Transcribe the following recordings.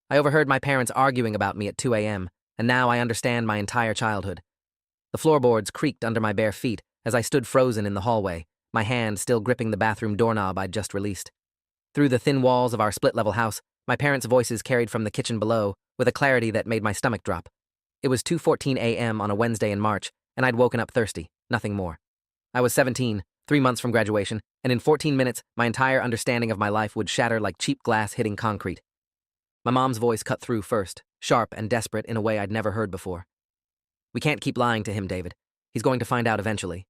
I overheard my parents arguing about me at 2 a.m., and now I understand my entire childhood. The floorboards creaked under my bare feet as I stood frozen in the hallway, my hand still gripping the bathroom doorknob I'd just released. Through the thin walls of our split-level house, my parents' voices carried from the kitchen below with a clarity that made my stomach drop. It was 2:14 a.m. on a Wednesday in March, and I'd woken up thirsty, nothing more. I was 17, 3 months from graduation, and in 14 minutes, my entire understanding of my life would shatter like cheap glass hitting concrete. My mom's voice cut through first, sharp and desperate in a way I'd never heard before. "We can't keep lying to him, David. He's going to find out eventually."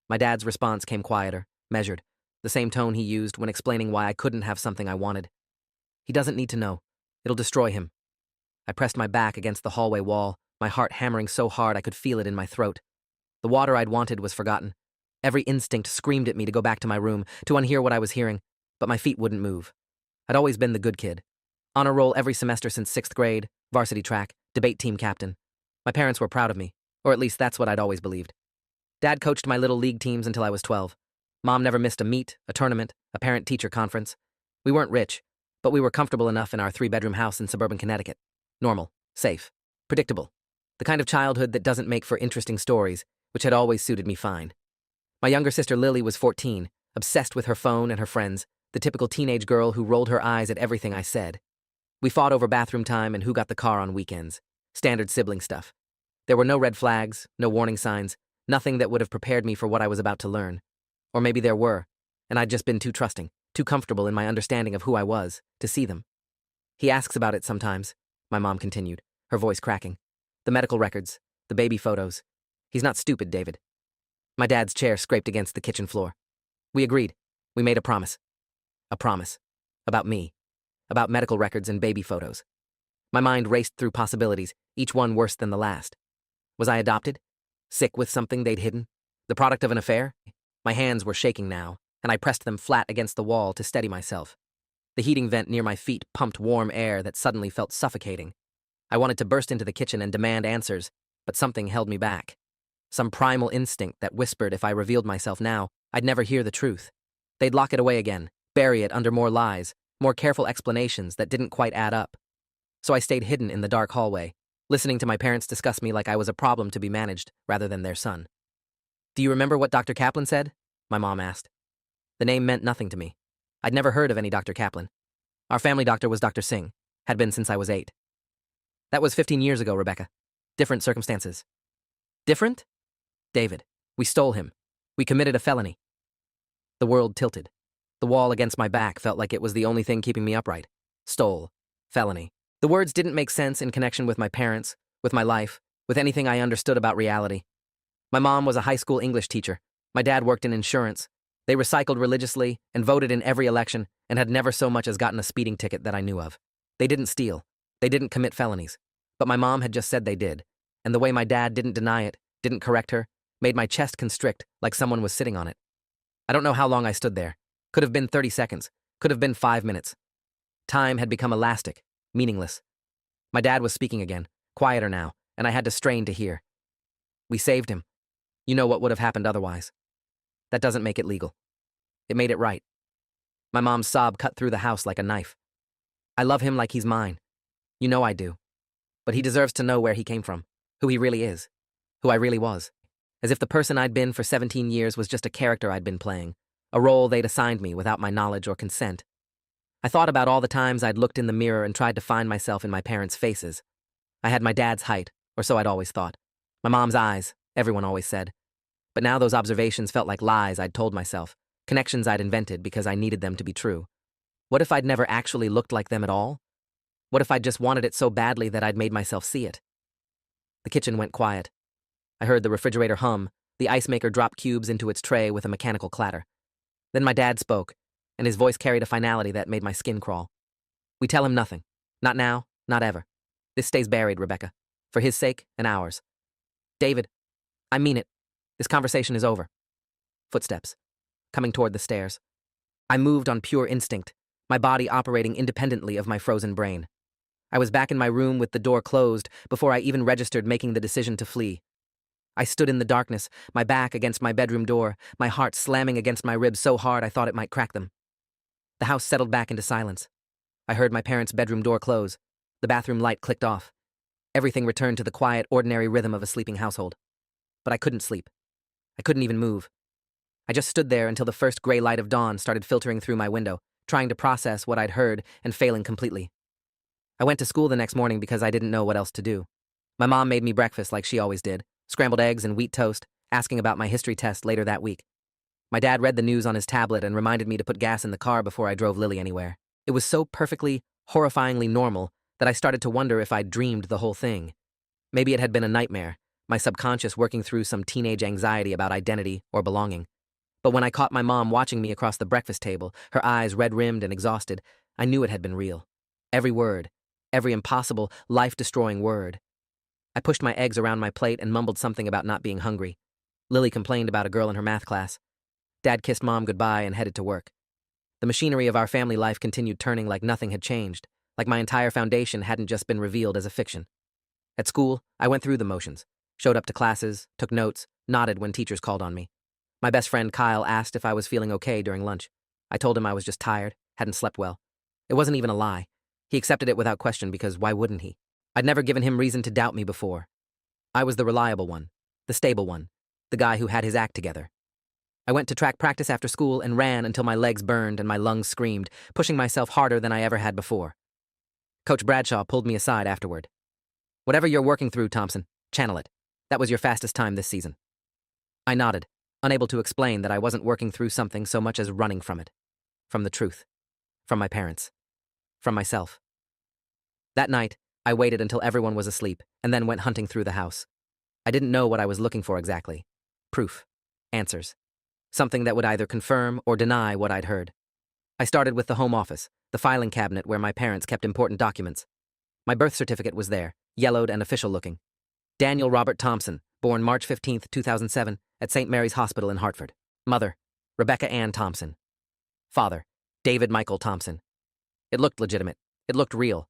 My dad's response came quieter, measured, the same tone he used when explaining why I couldn't have something I wanted. "He doesn't need to know. It'll destroy him." I pressed my back against the hallway wall, my heart hammering so hard I could feel it in my throat. The water I'd wanted was forgotten. Every instinct screamed at me to go back to my room, to unhear what I was hearing, but my feet wouldn't move. I'd always been the good kid. Honor roll every semester since 6th grade, varsity track, debate team captain. My parents were proud of me, or at least that's what I'd always believed. Dad coached my little league teams until I was 12. Mom never missed a meet, a tournament, a parent-teacher conference. We weren't rich, but we were comfortable enough in our 3-bedroom house in suburban Connecticut. Normal, safe, predictable. The kind of childhood that doesn't make for interesting stories, which had always suited me fine. My younger sister Lily was 14, obsessed with her phone and her friends, the typical teenage girl who rolled her eyes at everything I said. We fought over bathroom time and who got the car on weekends. Standard sibling stuff. There were no red flags, no warning signs, nothing that would have prepared me for what I was about to learn. Or maybe there were, and I'd just been too trusting, too comfortable in my understanding of who I was, to see them. "He asks about it sometimes," my mom continued, her voice cracking. "The medical records, the baby photos. He's not stupid, David." My dad's chair scraped against the kitchen floor. We agreed. We made a promise. A promise. About me. About medical records and baby photos. My mind raced through possibilities, each one worse than the last. Was I adopted? Sick with something they'd hidden? The product of an affair? My hands were shaking now, and I pressed them flat against the wall to steady myself. The heating vent near my feet pumped warm air that suddenly felt suffocating. I wanted to burst into the kitchen and demand answers, but something held me back. Some primal instinct that whispered if I revealed myself now, I'd never hear the truth. They'd lock it away again, bury it under more lies, more careful explanations that didn't quite add up. So I stayed hidden in the dark hallway, listening to my parents discuss me like I was a problem to be managed rather than their son. "Do you remember what Dr. Kaplan said?" my mom asked. The name meant nothing to me. I'd never heard of any Dr. Kaplan. Our family doctor was Dr. Singh, had been since I was 8. "That was 15 years ago, Rebecca. Different circumstances." "Different?" "David, we stole him. We committed a felony." The world tilted. The wall against my back felt like it was the only thing keeping me upright. Stole. Felony. The words didn't make sense in connection with my parents, with my life, with anything I understood about reality. My mom was a high school English teacher. My dad worked in insurance. They recycled religiously and voted in every election and had never so much as gotten a speeding ticket that I knew of. They didn't steal. They didn't commit felonies. But my mom had just said they did. And the way my dad didn't deny it, didn't correct her, made my chest constrict like someone was sitting on it. I don't know how long I stood there. Could have been 30 seconds. Could have been 5 minutes. Time had become elastic, meaningless. My dad was speaking again, quieter now, and I had to strain to hear. "We saved him. You know what would have happened otherwise. That doesn't make it legal. It made it right." My mom's sob cut through the house like a knife. "I love him like he's mine. You know I do. But he deserves to know where he came from, who he really is, who I really was. As if the person I'd been for 17 years was just a character I'd been playing, a role they'd assigned me without my knowledge or consent. I thought about all the times I'd looked in the mirror and tried to find myself in my parents' faces. I had my dad's height, or so I'd always thought. My mom's eyes, everyone always said. But now those observations felt like lies I'd told myself, connections I'd invented because I needed them to be true. What if I'd never actually looked like them at all? What if I'd just wanted it so badly that I'd made myself see it? The kitchen went quiet. I heard the refrigerator hum, the ice maker drop cubes into its tray with a mechanical clatter. Then my dad spoke, and his voice carried a finality that made my skin crawl. "We tell him nothing. Not now, not ever. This stays buried, Rebecca. For his sake and ours. David, I mean it. This conversation is over." Footsteps. Coming toward the stairs. I moved on pure instinct, my body operating independently of my frozen brain. I was back in my room with the door closed before I even registered making the decision to flee. I stood in the darkness, my back against my bedroom door, my heart slamming against my ribs so hard I thought it might crack them. The house settled back into silence. I heard my parents' bedroom door close, The bathroom light clicked off. Everything returned to the quiet, ordinary rhythm of a sleeping household. But I couldn't sleep. I couldn't even move. I just stood there until the first gray light of dawn started filtering through my window, trying to process what I'd heard and failing completely. I went to school the next morning because I didn't know what else to do. My mom made me breakfast like she always did, scrambled eggs and wheat toast, asking about my history test later that week. My dad read the news on his tablet and reminded me to put gas in the car before I drove Lily anywhere. It was so perfectly, horrifyingly normal that I started to wonder if I'd dreamed the whole thing. Maybe it had been a nightmare, my subconscious working through some teenage anxiety about identity or belonging. But when I caught my mom watching me across the breakfast table, her eyes red-rimmed and exhausted, I knew it had been real. Every word, every impossible, life-destroying word. I pushed my eggs around my plate and mumbled something about not being hungry. Lily complained about a girl in her math class. Dad kissed Mom goodbye and headed to work. The machinery of our family life continued turning like nothing had changed, like my entire foundation hadn't just been revealed as a fiction. At school, I went through the motions, showed up to classes, took notes, nodded when teachers called on me. My best friend Kyle asked if I was feeling okay during lunch. I told him I was just tired, hadn't slept well. It wasn't even a lie. He accepted it without question because why wouldn't he? I'd never given him reason to doubt me before. I was the reliable one, the stable one, the guy who had his act together. I went to track practice after school and ran until my legs burned and my lungs screamed, pushing myself harder than I ever had before. Coach Bradshaw pulled me aside afterward. "Whatever you're working through, Thompson, channel it. That was your fastest time this season." I nodded, unable to explain that I wasn't working through something so much as running from it. From the truth. From my parents. From myself. That night, I waited until everyone was asleep and then went hunting through the house. I didn't know what I was looking for exactly. Proof. Answers. Something that would either confirm or deny what I'd heard. I started with the home office, the filing cabinet where my parents kept important documents. My birth certificate was there, yellowed and official-looking. Daniel Robert Thompson, born March 15, 2007, at St. Mary's Hospital in Hartford. Mother, Rebecca Ann Thompson. Father, David Michael Thompson. It looked legitimate. It looked real.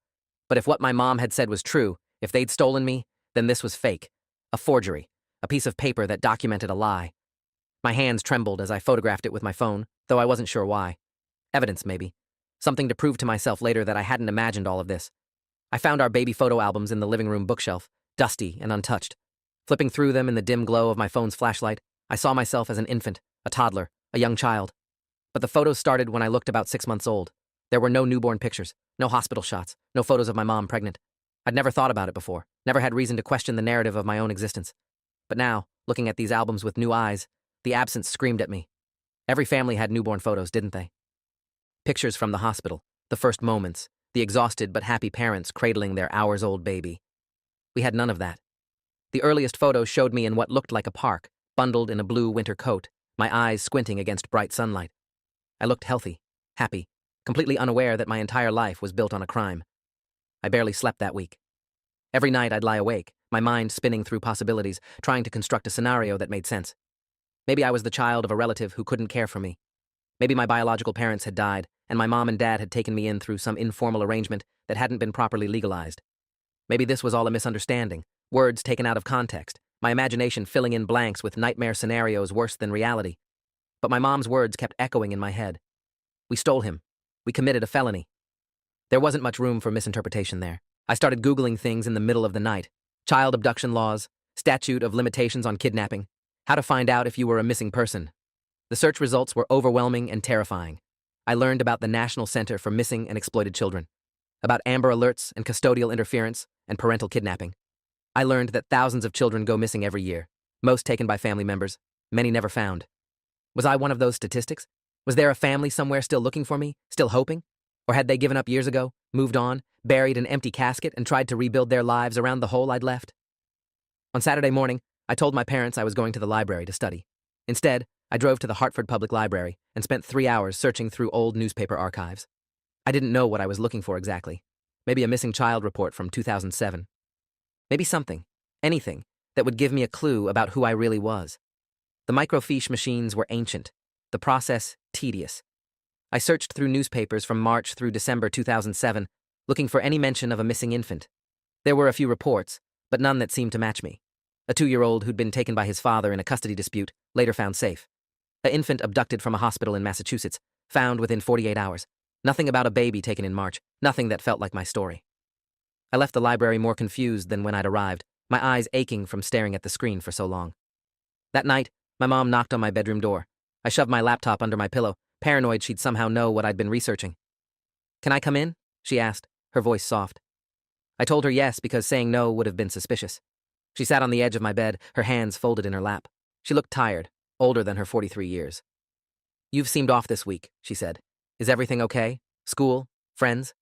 But if what my mom had said was true, if they'd stolen me, then this was fake. A forgery. A piece of paper that documented a lie. My hands trembled as I photographed it with my phone, though I wasn't sure why. Evidence, maybe. Something to prove to myself later that I hadn't imagined all of this. I found our baby photo albums in the living room bookshelf, dusty and untouched. Flipping through them in the dim glow of my phone's flashlight, I saw myself as an infant, a toddler, a young child. But the photos started when I looked about 6 months old. There were no newborn pictures, no hospital shots, no photos of my mom pregnant. I'd never thought about it before, never had reason to question the narrative of my own existence. But now, looking at these albums with new eyes, the absence screamed at me. Every family had newborn photos, didn't they? Pictures from the hospital, the first moments, the exhausted but happy parents cradling their hours-old baby. We had none of that. The earliest photos showed me in what looked like a park, bundled in a blue winter coat, my eyes squinting against bright sunlight. I looked healthy, happy, completely unaware that my entire life was built on a crime. I barely slept that week. Every night I'd lie awake, my mind spinning through possibilities, trying to construct a scenario that made sense. Maybe I was the child of a relative who couldn't care for me. Maybe my biological parents had died, and my mom and dad had taken me in through some informal arrangement that hadn't been properly legalized. Maybe this was all a misunderstanding, words taken out of context, my imagination filling in blanks with nightmare scenarios worse than reality. But my mom's words kept echoing in my head. We stole him. We committed a felony. There wasn't much room for misinterpretation there. I started Googling things in the middle of the night. Child abduction laws, statute of limitations on kidnapping, how to find out if you were a missing person. The search results were overwhelming and terrifying. I learned about the National Center for Missing and Exploited Children, about Amber Alerts and custodial interference and parental kidnapping. I learned that thousands of children go missing every year, most taken by family members, many never found. Was I one of those statistics? Was there a family somewhere still looking for me, still hoping? Or had they given up years ago, moved on, buried an empty casket and tried to rebuild their lives around the hole I'd left? On Saturday morning, I told my parents I was going to the library to study. Instead, I drove to the Hartford Public Library and spent 3 hours searching through old newspaper archives. I didn't know what I was looking for exactly. Maybe a missing child report from 2007. Maybe something, anything, that would give me a clue about who I really was. The microfiche machines were ancient, the process tedious. I searched through newspapers from March through December 2007, looking for any mention of a missing infant. There were a few reports, but none that seemed to match me. A 2-year-old who'd been taken by his father in a custody dispute, later found safe. An infant abducted from a hospital in Massachusetts, found within 48 hours. Nothing about a baby taken in March, nothing that felt like my story. I left the library more confused than when I'd arrived, my eyes aching from staring at the screen for so long. That night, my mom knocked on my bedroom door. I shoved my laptop under my pillow, paranoid she'd somehow know what I'd been researching. "Can I come in?" she asked, her voice soft. I told her yes because saying no would have been suspicious. She sat on the edge of my bed, her hands folded in her lap. She looked tired, older than her 43 years. "You've seemed off this week," she said. "Is everything okay? School? Friends?"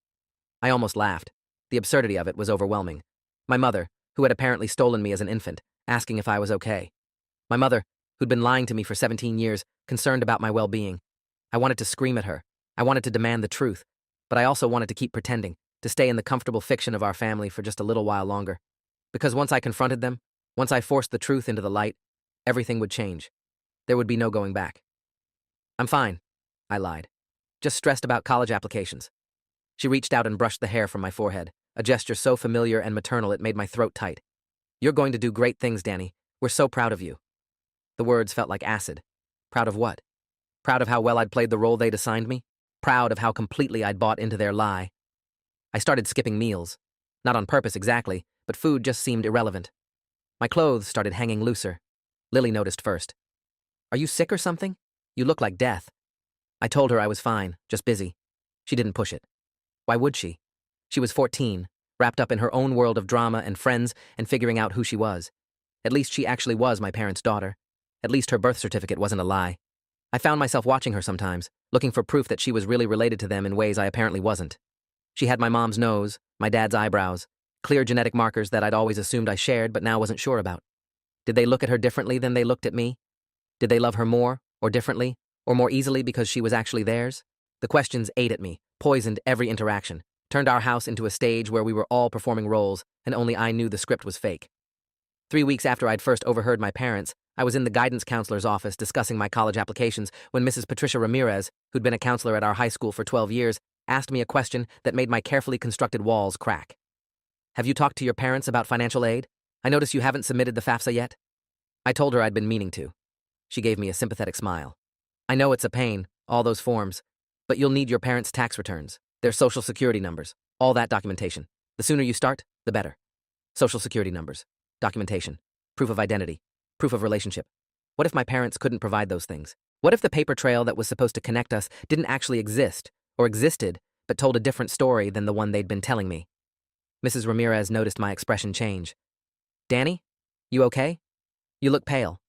I almost laughed. The absurdity of it was overwhelming. My mother, who had apparently stolen me as an infant, asking if I was okay. My mother, who'd been lying to me for 17 years, concerned about my well-being. I wanted to scream at her. I wanted to demand the truth. But I also wanted to keep pretending, to stay in the comfortable fiction of our family for just a little while longer. Because once I confronted them, once I forced the truth into the light, everything would change. There would be no going back. "I'm fine," I lied. "Just stressed about college applications." She reached out and brushed the hair from my forehead, a gesture so familiar and maternal it made my throat tight. "You're going to do great things, Danny. We're so proud of you." The words felt like acid. Proud of what? Proud of how well I'd played the role they'd assigned me? Proud of how completely I'd bought into their lie? I started skipping meals. Not on purpose exactly, but food just seemed irrelevant. My clothes started hanging looser. Lily noticed first. "Are you sick or something? You look like death." I told her I was fine, just busy. She didn't push it. Why would she? She was 14, wrapped up in her own world of drama and friends and figuring out who she was. At least she actually was my parents' daughter. At least her birth certificate wasn't a lie. I found myself watching her sometimes, looking for proof that she was really related to them in ways I apparently wasn't. She had my mom's nose, my dad's eyebrows, clear genetic markers that I'd always assumed I shared but now wasn't sure about. Did they look at her differently than they looked at me? Did they love her more, or differently, or more easily because she was actually theirs? The questions ate at me, poisoned every interaction, turned our house into a stage where we were all performing roles, and only I knew the script was fake. 3 weeks after I'd first overheard my parents, I was in the guidance counselor's office discussing my college applications when Mrs. Patricia Ramirez, who'd been a counselor at our high school for 12 years, asked me a question that made my carefully constructed walls crack. "Have you talked to your parents about financial aid? I notice you haven't submitted the FAFSA yet." I told her I'd been meaning to. She gave me a sympathetic smile. "I know it's a pain, all those forms, but you'll need your parents' tax returns, their social security numbers, all that documentation. The sooner you start, the better. Social security numbers, documentation, proof of identity, proof of relationship. What if my parents couldn't provide those things? What if the paper trail that was supposed to connect us didn't actually exist, or existed, but told a different story than the one they'd been telling me?" Mrs. Ramirez noticed my expression change. "Danny, you okay? You look pale."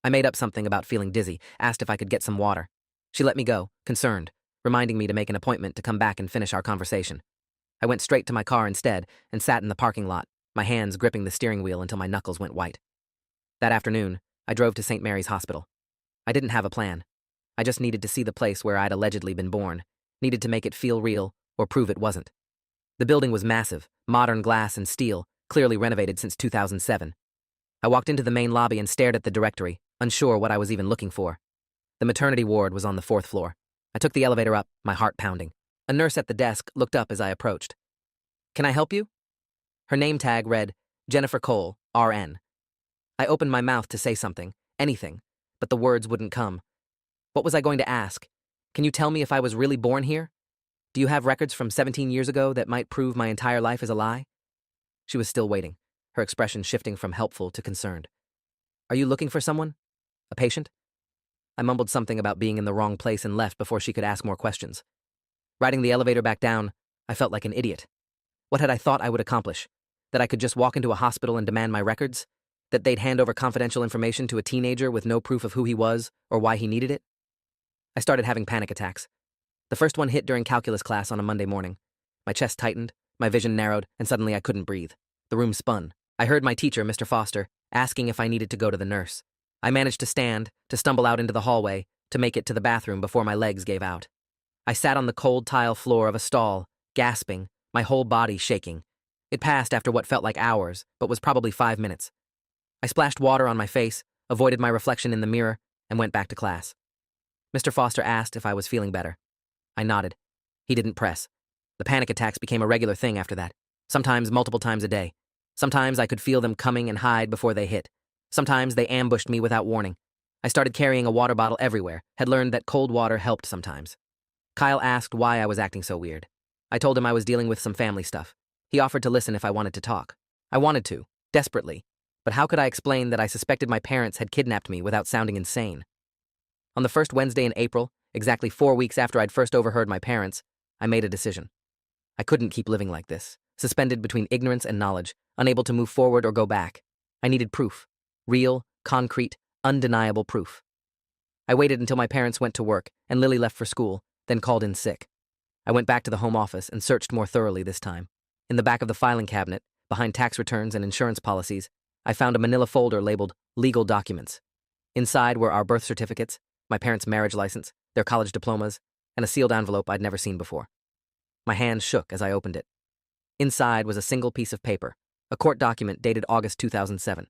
I made up something about feeling dizzy, asked if I could get some water. She let me go, concerned, reminding me to make an appointment to come back and finish our conversation. I went straight to my car instead and sat in the parking lot, my hands gripping the steering wheel until my knuckles went white. That afternoon, I drove to St. Mary's Hospital. I didn't have a plan. I just needed to see the place where I'd allegedly been born, needed to make it feel real or prove it wasn't. The building was massive, modern glass and steel, clearly renovated since 2007. I walked into the main lobby and stared at the directory, unsure what I was even looking for. The maternity ward was on the 4th floor. I took the elevator up, my heart pounding. A nurse at the desk looked up as I approached. "Can I help you?" Her name tag read, Jennifer Cole, RN. I opened my mouth to say something, anything, but the words wouldn't come. What was I going to ask? Can you tell me if I was really born here? Do you have records from 17 years ago that might prove my entire life is a lie? She was still waiting, her expression shifting from helpful to concerned. "Are you looking for someone? A patient?" I mumbled something about being in the wrong place and left before she could ask more questions. Riding the elevator back down, I felt like an idiot. What had I thought I would accomplish? That I could just walk into a hospital and demand my records? That they'd hand over confidential information to a teenager with no proof of who he was or why he needed it? I started having panic attacks. The first one hit during calculus class on a Monday morning. My chest tightened, my vision narrowed, and suddenly I couldn't breathe. The room spun. I heard my teacher, Mr. Foster, asking if I needed to go to the nurse. I managed to stand, to stumble out into the hallway, to make it to the bathroom before my legs gave out. I sat on the cold tile floor of a stall, gasping, my whole body shaking. It passed after what felt like hours, but was probably 5 minutes. I splashed water on my face, avoided my reflection in the mirror, and went back to class. Mr. Foster asked if I was feeling better. I nodded. He didn't press. The panic attacks became a regular thing after that, sometimes multiple times a day. Sometimes I could feel them coming and hide before they hit. Sometimes they ambushed me without warning. I started carrying a water bottle everywhere, had learned that cold water helped sometimes. Kyle asked why I was acting so weird. I told him I was dealing with some family stuff. He offered to listen if I wanted to talk. I wanted to, desperately. But how could I explain that I suspected my parents had kidnapped me without sounding insane? On the first Wednesday in April, exactly 4 weeks after I'd first overheard my parents, I made a decision. I couldn't keep living like this, suspended between ignorance and knowledge, unable to move forward or go back. I needed proof. Real, concrete, undeniable proof. I waited until my parents went to work and Lily left for school, then called in sick. I went back to the home office and searched more thoroughly this time. In the back of the filing cabinet, behind tax returns and insurance policies, I found a manila folder labeled Legal Documents. Inside were our birth certificates, my parents' marriage license, their college diplomas, and a sealed envelope I'd never seen before. My hands shook as I opened it. Inside was a single piece of paper, a court document dated August 2007.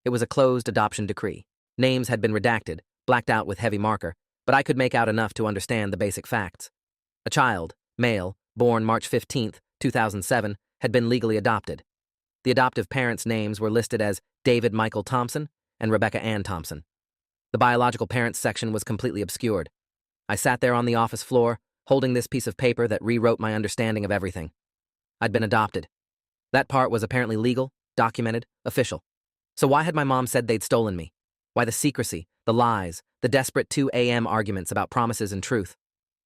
It was a closed adoption decree. Names had been redacted, blacked out with heavy marker, but I could make out enough to understand the basic facts. A child, male, born March 15, 2007, had been legally adopted. The adoptive parents' names were listed as David Michael Thompson and Rebecca Ann Thompson. The biological parents section was completely obscured. I sat there on the office floor, holding this piece of paper that rewrote my understanding of everything. I'd been adopted. That part was apparently legal, documented, official. So why had my mom said they'd stolen me? Why the secrecy, the lies, the desperate 2 a.m. arguments about promises and truth?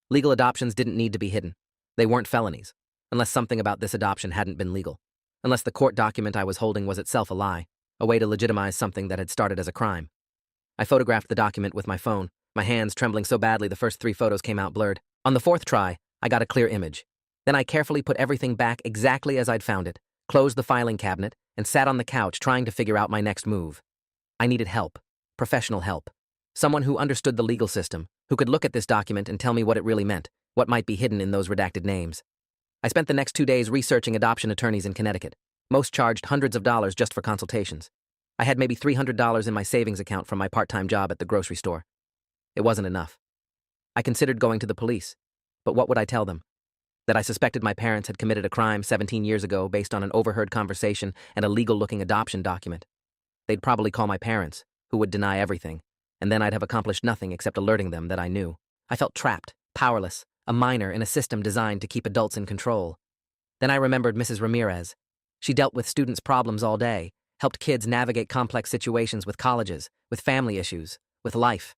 Legal adoptions didn't need to be hidden. They weren't felonies, unless something about this adoption hadn't been legal. Unless the court document I was holding was itself a lie, a way to legitimize something that had started as a crime. I photographed the document with my phone, my hands trembling so badly the first 3 photos came out blurred. On the 4th try, I got a clear image. Then I carefully put everything back exactly as I'd found it, closed the filing cabinet, and sat on the couch trying to figure out my next move. I needed help, professional help. Someone who understood the legal system, who could look at this document and tell me what it really meant, what might be hidden in those redacted names. I spent the next 2 days researching adoption attorneys in Connecticut. Most charged hundreds of dollars just for consultations. I had maybe $300 in my savings account from my part-time job at the grocery store. It wasn't enough. I considered going to the police, but what would I tell them? That I suspected my parents had committed a crime 17 years ago based on an overheard conversation and a legal-looking adoption document. They'd probably call my parents, who would deny everything, and then I'd have accomplished nothing except alerting them that I knew. I felt trapped, powerless, a minor in a system designed to keep adults in control. Then I remembered Mrs. Ramirez. She dealt with students' problems all day, helped kids navigate complex situations with colleges, with family issues, with life.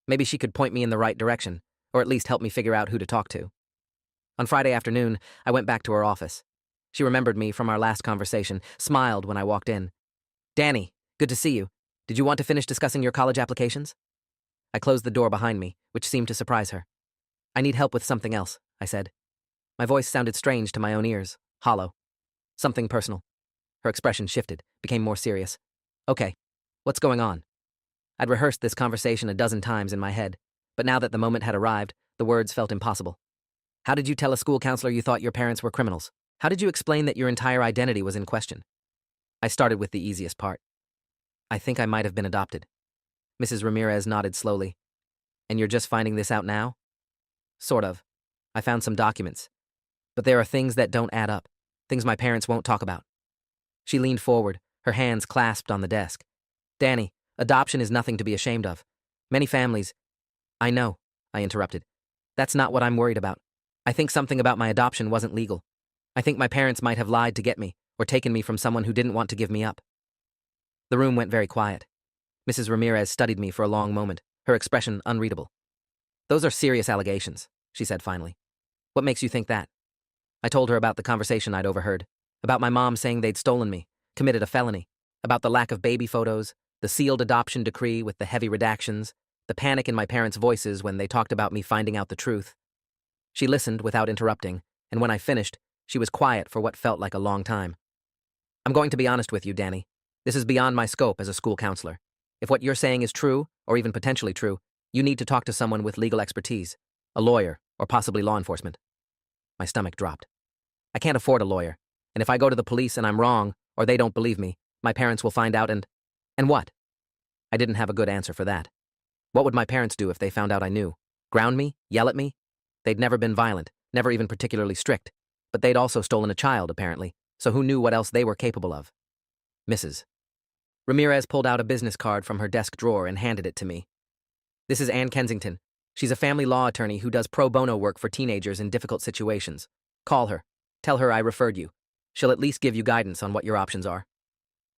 Maybe she could point me in the right direction, or at least help me figure out who to talk to. On Friday afternoon, I went back to her office. She remembered me from our last conversation, smiled when I walked in. "Danny, good to see you. Did you want to finish discussing your college applications?" I closed the door behind me, which seemed to surprise her. "I need help with something else," I said. My voice sounded strange to my own ears, hollow. "Something personal." Her expression shifted, became more serious. "Okay, what's going on?" I'd rehearsed this conversation a dozen times in my head, but now that the moment had arrived, the words felt impossible. "How did you tell a school counselor you thought your parents were criminals? How did you explain that your entire identity was in question?" I started with the easiest part. "I think I might have been adopted." Mrs. Ramirez nodded slowly. "And you're just finding this out now?" "Sort of. I found some documents. But there are things that don't add up, things my parents won't talk about." She leaned forward, her hands clasped on the desk. "Danny, adoption is nothing to be ashamed of. Many families—" "I know," I interrupted. "That's not what I'm worried about. I think something about my adoption wasn't legal. I think my parents might have lied to get me, or taken me from someone who didn't want to give me up." The room went very quiet. Mrs. Ramirez studied me for a long moment, her expression unreadable. "Those are serious allegations," she said finally. "What makes you think that?" I told her about the conversation I'd overheard, about my mom saying they'd stolen me, committed a felony, about the lack of baby photos, the sealed adoption decree with the heavy redactions, the panic in my parents' voices when they talked about me finding out the truth. She listened without interrupting, and when I finished, she was quiet for what felt like a long time. "I'm going to be honest with you, Danny. This is beyond my scope as a school counselor. If what you're saying is true, or even potentially true, you need to talk to someone with legal expertise, a lawyer, or possibly law enforcement." My stomach dropped. I can't afford a lawyer, and if I go to the police and I'm wrong, or they don't believe me, my parents will find out and what? I didn't have a good answer for that. What would my parents do if they found out I knew? Ground me? Yell at me? They'd never been violent, never even particularly strict, but they'd also stolen a child, apparently, so who knew what else they were capable of? "Mrs. Ramirez pulled out a business card from her desk drawer and handed it to me. "This is Ann Kensington. She's a family law attorney who does pro bono work for teenagers in difficult situations. Call her. Tell her I referred you. She'll at least give you guidance on what your options are.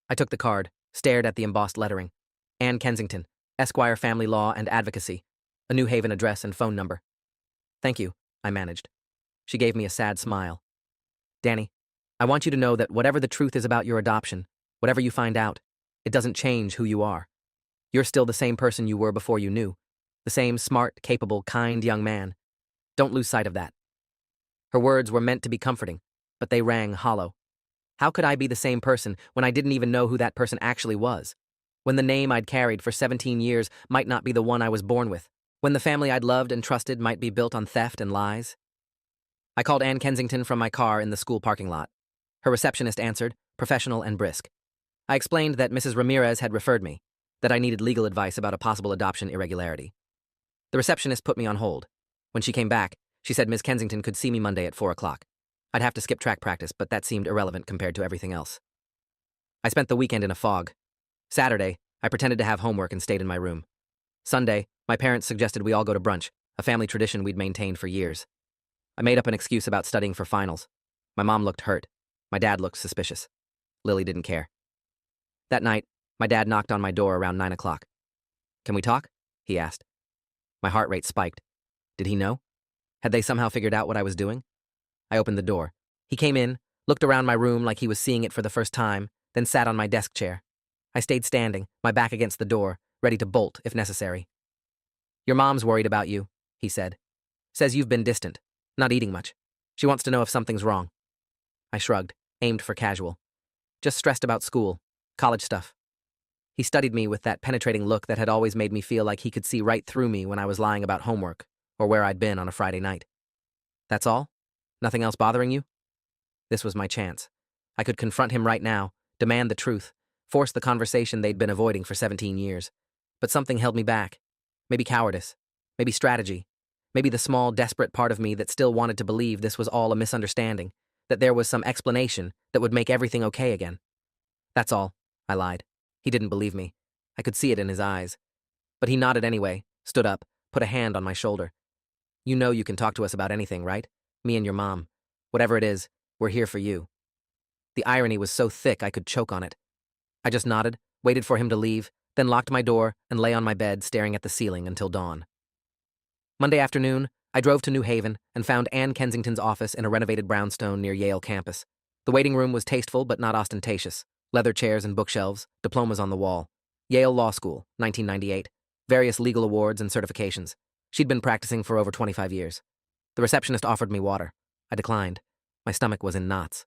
I took the card, stared at the embossed lettering. Anne Kensington, Esquire Family Law and Advocacy, a New Haven address and phone number. Thank you, I managed. She gave me a sad smile. Danny, I want you to know that whatever the truth is about your adoption, whatever you find out, it doesn't change who you are. You're still the same person you were before you knew. The same smart, capable, kind young man. Don't lose sight of that. Her words were meant to be comforting, but they rang hollow. How could I be the same person when I didn't even know who that person actually was? When the name I'd carried for 17 years might not be the one I was born with? When the family I'd loved and trusted might be built on theft and lies? I called Anne Kensington from my car in the school parking lot. Her receptionist answered, professional and brisk. I explained that Mrs. Ramirez had referred me, that I needed legal advice about a possible adoption irregularity. The receptionist put me on hold. When she came back, she said Ms. Kensington could see me Monday at 4 o'clock. I'd have to skip track practice, but that seemed irrelevant compared to everything else. I spent the weekend in a fog. Saturday, I pretended to have homework and stayed in my room. Sunday, my parents suggested we all go to brunch, a family tradition we'd maintained for years. I made up an excuse about studying for finals. My mom looked hurt. My dad looked suspicious. Lily didn't care. That night, my dad knocked on my door around 9 o'clock. Can we talk? He asked. My heart rate spiked. Did he know? Had they somehow figured out what I was doing? I opened the door. He came in, looked around my room like he was seeing it for the first time, then sat on my desk chair. I stayed standing, my back against the door, ready to bolt if necessary. Your mom's worried about you, he said. Says you've been distant, not eating much. She wants to know if something's wrong. I shrugged, aimed for casual. Just stressed about school, college stuff. He studied me with that penetrating look that had always made me feel like he could see right through me when I was lying about homework or where I'd been on a Friday night. That's all? Nothing else bothering you? This was my chance. I could confront him right now, demand the truth, force the conversation they'd been avoiding for 17 years. But something held me back. Maybe cowardice. Maybe strategy. Maybe the small, desperate part of me that still wanted to believe this was all a misunderstanding, that there was some explanation that would make everything okay again. That's all, I lied. He didn't believe me. I could see it in his eyes. But he nodded anyway, stood up, put a hand on my shoulder. You know you can talk to us about anything, right? Me and your mom. Whatever it is, we're here for you. The irony was so thick I could choke on it. I just nodded, waited for him to leave, then locked my door and lay on my bed staring at the ceiling until dawn. Monday afternoon, I drove to New Haven and found Anne Kensington's office in a renovated brownstone near Yale campus. The waiting room was tasteful but not ostentatious. Leather chairs and bookshelves, diplomas on the wall. Yale Law School, 1998. Various legal awards and certifications. She'd been practicing for over 25 years. The receptionist offered me water. I declined. My stomach was in knots.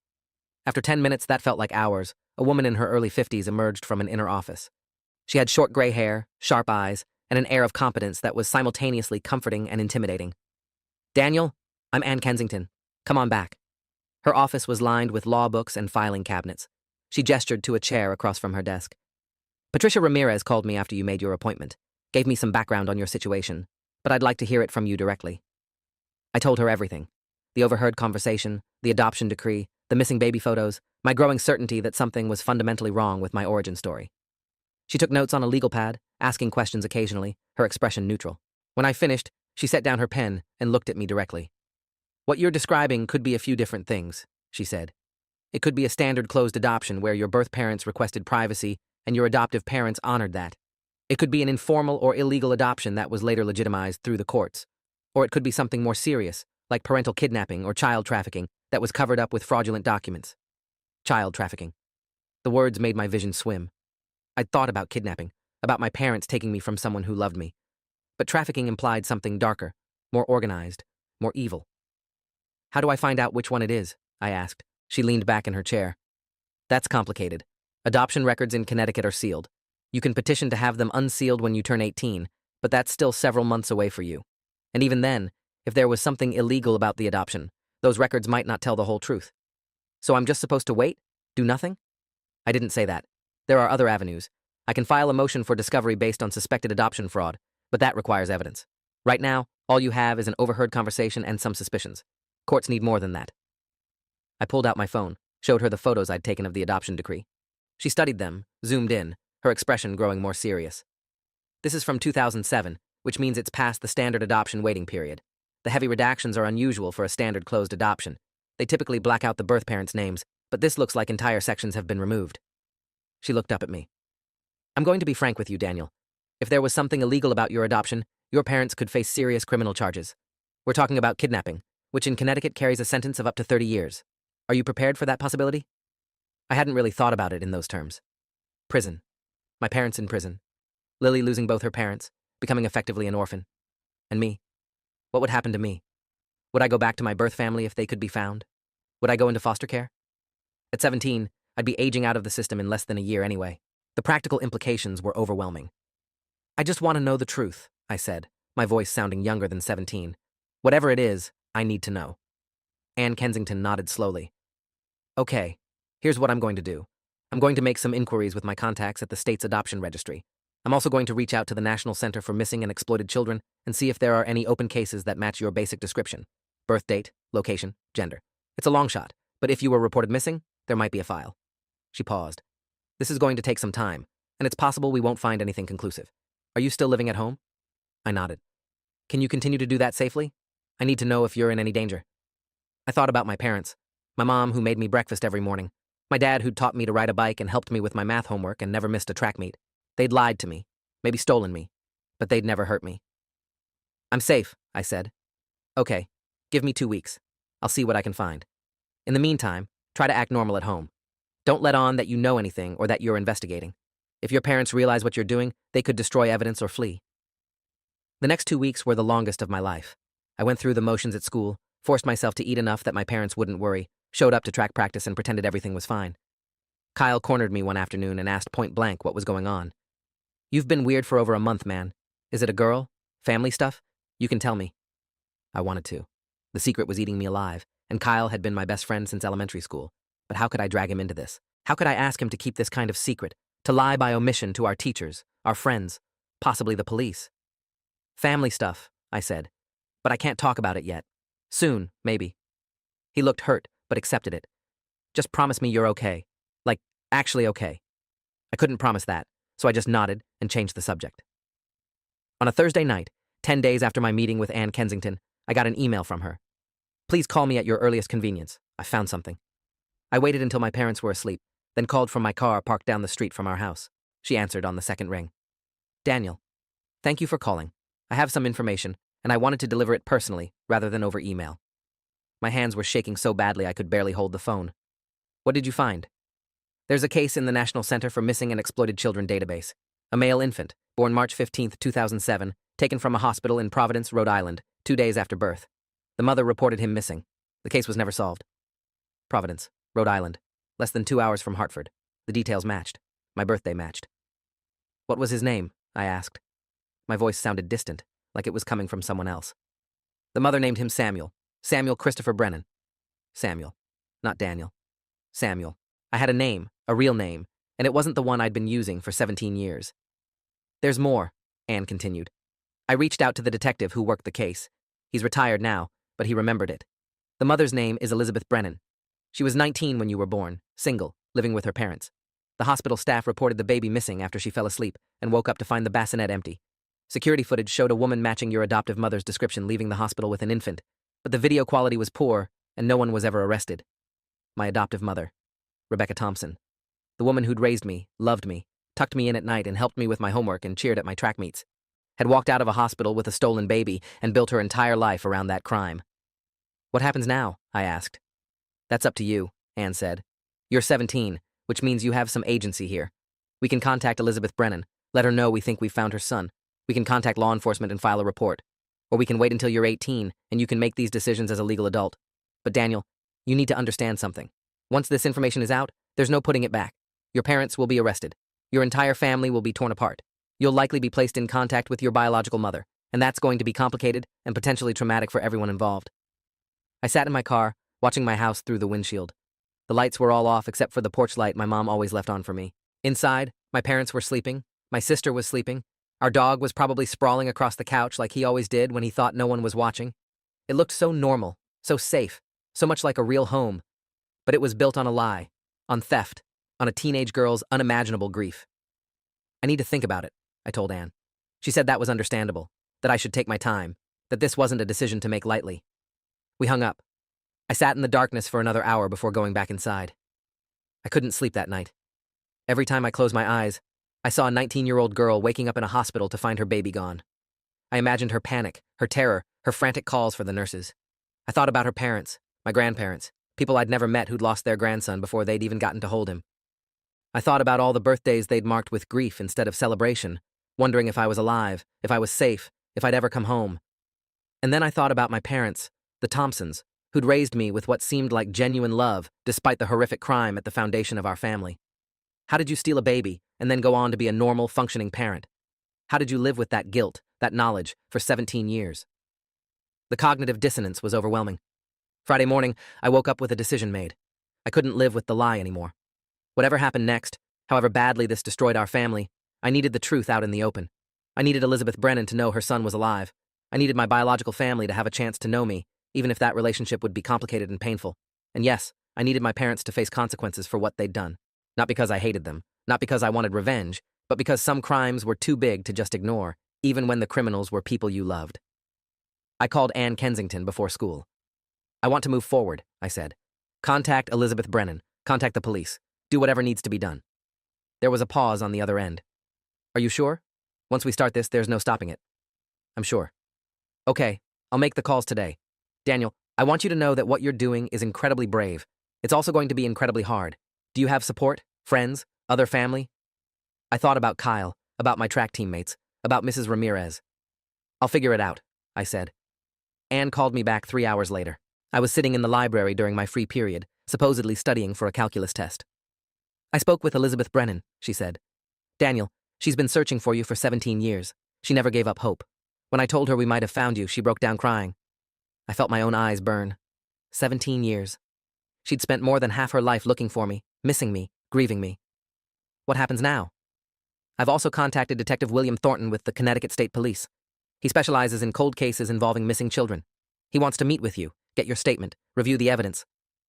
After 10 minutes that felt like hours, a woman in her early 50s emerged from an inner office. She had short gray hair, sharp eyes, and an air of competence that was simultaneously comforting and intimidating. Daniel, I'm Anne Kensington. Come on back. Her office was lined with law books and filing cabinets. She gestured to a chair across from her desk. Patricia Ramirez called me after you made your appointment, gave me some background on your situation, but I'd like to hear it from you directly. I told her everything. The overheard conversation, the adoption decree, the missing baby photos, my growing certainty that something was fundamentally wrong with my origin story. She took notes on a legal pad, asking questions occasionally, her expression neutral. When I finished, she set down her pen and looked at me directly. What you're describing could be a few different things, she said. It could be a standard closed adoption where your birth parents requested privacy and your adoptive parents honored that. It could be an informal or illegal adoption that was later legitimized through the courts. Or it could be something more serious, like parental kidnapping or child trafficking that was covered up with fraudulent documents. Child trafficking. The words made my vision swim. I'd thought about kidnapping, about my parents taking me from someone who loved me. But trafficking implied something darker, more organized, more evil. How do I find out which one it is? I asked. She leaned back in her chair. That's complicated. Adoption records in Connecticut are sealed. You can petition to have them unsealed when you turn 18, but that's still several months away for you. And even then, if there was something illegal about the adoption, those records might not tell the whole truth. So I'm just supposed to wait? Do nothing? I didn't say that. There are other avenues. I can file a motion for discovery based on suspected adoption fraud, but that requires evidence. Right now, all you have is an overheard conversation and some suspicions. Courts need more than that. I pulled out my phone, showed her the photos I'd taken of the adoption decree. She studied them, zoomed in, her expression growing more serious. This is from 2007, which means it's past the standard adoption waiting period. The heavy redactions are unusual for a standard closed adoption. They typically black out the birth parents' names, but this looks like entire sections have been removed. She looked up at me. I'm going to be frank with you, Daniel. If there was something illegal about your adoption, your parents could face serious criminal charges. We're talking about kidnapping, which in Connecticut carries a sentence of up to 30 years. Are you prepared for that possibility? I hadn't really thought about it in those terms. Prison. My parents in prison. Lily losing both her parents, becoming effectively an orphan. And me. What would happen to me? Would I go back to my birth family if they could be found? Would I go into foster care? At 17, I'd be aging out of the system in less than a year anyway. The practical implications were overwhelming. I just want to know the truth, I said, my voice sounding younger than 17. Whatever it is, I need to know. Anne Kensington nodded slowly. Okay, here's what I'm going to do. I'm going to make some inquiries with my contacts at the state's adoption registry. I'm also going to reach out to the National Center for Missing and Exploited Children and see if there are any open cases that match your basic description. Birth date, location, gender. It's a long shot, but if you were reported missing, there might be a file. She paused. This is going to take some time, and it's possible we won't find anything conclusive. Are you still living at home? I nodded. Can you continue to do that safely? I need to know if you're in any danger. I thought about my parents. My mom, who made me breakfast every morning. My dad, who'd taught me to ride a bike and helped me with my math homework and never missed a track meet. They'd lied to me, maybe stolen me, but they'd never hurt me. I'm safe, I said. Okay, give me 2 weeks. I'll see what I can find. In the meantime, try to act normal at home. Don't let on that you know anything or that you're investigating. If your parents realize what you're doing, they could destroy evidence or flee. The next 2 weeks were the longest of my life. I went through the motions at school, forced myself to eat enough that my parents wouldn't worry, showed up to track practice and pretended everything was fine. Kyle cornered me one afternoon and asked point blank what was going on. You've been weird for over a month, man. Is it a girl? Family stuff? You can tell me. I wanted to. The secret was eating me alive, and Kyle had been my best friend since elementary school. But how could I drag him into this? How could I ask him to keep this kind of secret, to lie by omission to our teachers, our friends, possibly the police? Family stuff, I said, but I can't talk about it yet. Soon, maybe. He looked hurt, but accepted it. Just promise me you're okay. Like, actually okay. I couldn't promise that, so I just nodded and changed the subject. On a Thursday night, 10 days after my meeting with Anne Kensington, I got an email from her. Please call me at your earliest convenience. I found something. I waited until my parents were asleep, then called from my car parked down the street from our house. She answered on the second ring. Daniel, thank you for calling. I have some information, and I wanted to deliver it personally rather than over email. My hands were shaking so badly I could barely hold the phone. What did you find? There's a case in the National Center for Missing and Exploited Children database. A male infant, born March 15, 2007, taken from a hospital in Providence, Rhode Island, 2 days after birth. The mother reported him missing. The case was never solved. Providence, Rhode Island, less than 2 hours from Hartford. The details matched. My birthday matched. What was his name? I asked. My voice sounded distant, like it was coming from someone else. The mother named him Samuel. Samuel Christopher Brennan. Samuel, not Daniel. Samuel. I had a name, a real name, and it wasn't the one I'd been using for 17 years. There's more, Anne continued. I reached out to the detective who worked the case. He's retired now, but he remembered it. The mother's name is Elizabeth Brennan. She was 19 when you were born, single, living with her parents. The hospital staff reported the baby missing after she fell asleep and woke up to find the bassinet empty. Security footage showed a woman matching your adoptive mother's description leaving the hospital with an infant, but the video quality was poor and no one was ever arrested. My adoptive mother, Rebecca Thompson. The woman who'd raised me, loved me, tucked me in at night and helped me with my homework and cheered at my track meets, had walked out of a hospital with a stolen baby and built her entire life around that crime. What happens now? I asked. That's up to you, Anne said. You're 17, which means you have some agency here. We can contact Elizabeth Brennan, let her know we think we've found her son. We can contact law enforcement and file a report. Or we can wait until you're 18 and you can make these decisions as a legal adult. But Daniel, you need to understand something. Once this information is out, there's no putting it back. Your parents will be arrested. Your entire family will be torn apart. You'll likely be placed in contact with your biological mother, and that's going to be complicated and potentially traumatic for everyone involved. I sat in my car, watching my house through the windshield. The lights were all off except for the porch light my mom always left on for me. Inside, my parents were sleeping. My sister was sleeping. Our dog was probably sprawling across the couch like he always did when he thought no one was watching. It looked so normal, so safe, so much like a real home. But it was built on a lie, on theft, on a teenage girl's unimaginable grief. I need to think about it, I told Anne. She said that was understandable, that I should take my time, that this wasn't a decision to make lightly. We hung up. I sat in the darkness for another hour before going back inside. I couldn't sleep that night. Every time I closed my eyes, I saw a 19-year-old girl waking up in a hospital to find her baby gone. I imagined her panic, her terror, her frantic calls for the nurses. I thought about her parents, my grandparents, people I'd never met who'd lost their grandson before they'd even gotten to hold him. I thought about all the birthdays they'd marked with grief instead of celebration, wondering if I was alive, if I was safe, if I'd ever come home. And then I thought about my parents, the Thompsons, who'd raised me with what seemed like genuine love despite the horrific crime at the foundation of our family. How did you steal a baby and then go on to be a normal, functioning parent? How did you live with that guilt, that knowledge, for 17 years? The cognitive dissonance was overwhelming. Friday morning, I woke up with a decision made. I couldn't live with the lie anymore. Whatever happened next, however badly this destroyed our family, I needed the truth out in the open. I needed Elizabeth Brennan to know her son was alive. I needed my biological family to have a chance to know me, even if that relationship would be complicated and painful. And yes, I needed my parents to face consequences for what they'd done. Not because I hated them, not because I wanted revenge, but because some crimes were too big to just ignore, even when the criminals were people you loved. I called Ann Kensington before school. I want to move forward, I said. Contact Elizabeth Brennan. Contact the police. Do whatever needs to be done. There was a pause on the other end. Are you sure? Once we start this, there's no stopping it. I'm sure. Okay, I'll make the calls today. Daniel, I want you to know that what you're doing is incredibly brave. It's also going to be incredibly hard. Do you have support? Friends? Other family? I thought about Kyle, about my track teammates, about Mrs. Ramirez. I'll figure it out, I said. Anne called me back 3 hours later. I was sitting in the library during my free period, supposedly studying for a calculus test. I spoke with Elizabeth Brennan, she said. Daniel, she's been searching for you for 17 years. She never gave up hope. When I told her we might have found you, she broke down crying. I felt my own eyes burn. 17 years. She'd spent more than half her life looking for me, missing me, grieving me. What happens now? I've also contacted Detective William Thornton with the Connecticut State Police. He specializes in cold cases involving missing children. He wants to meet with you, get your statement, review the evidence.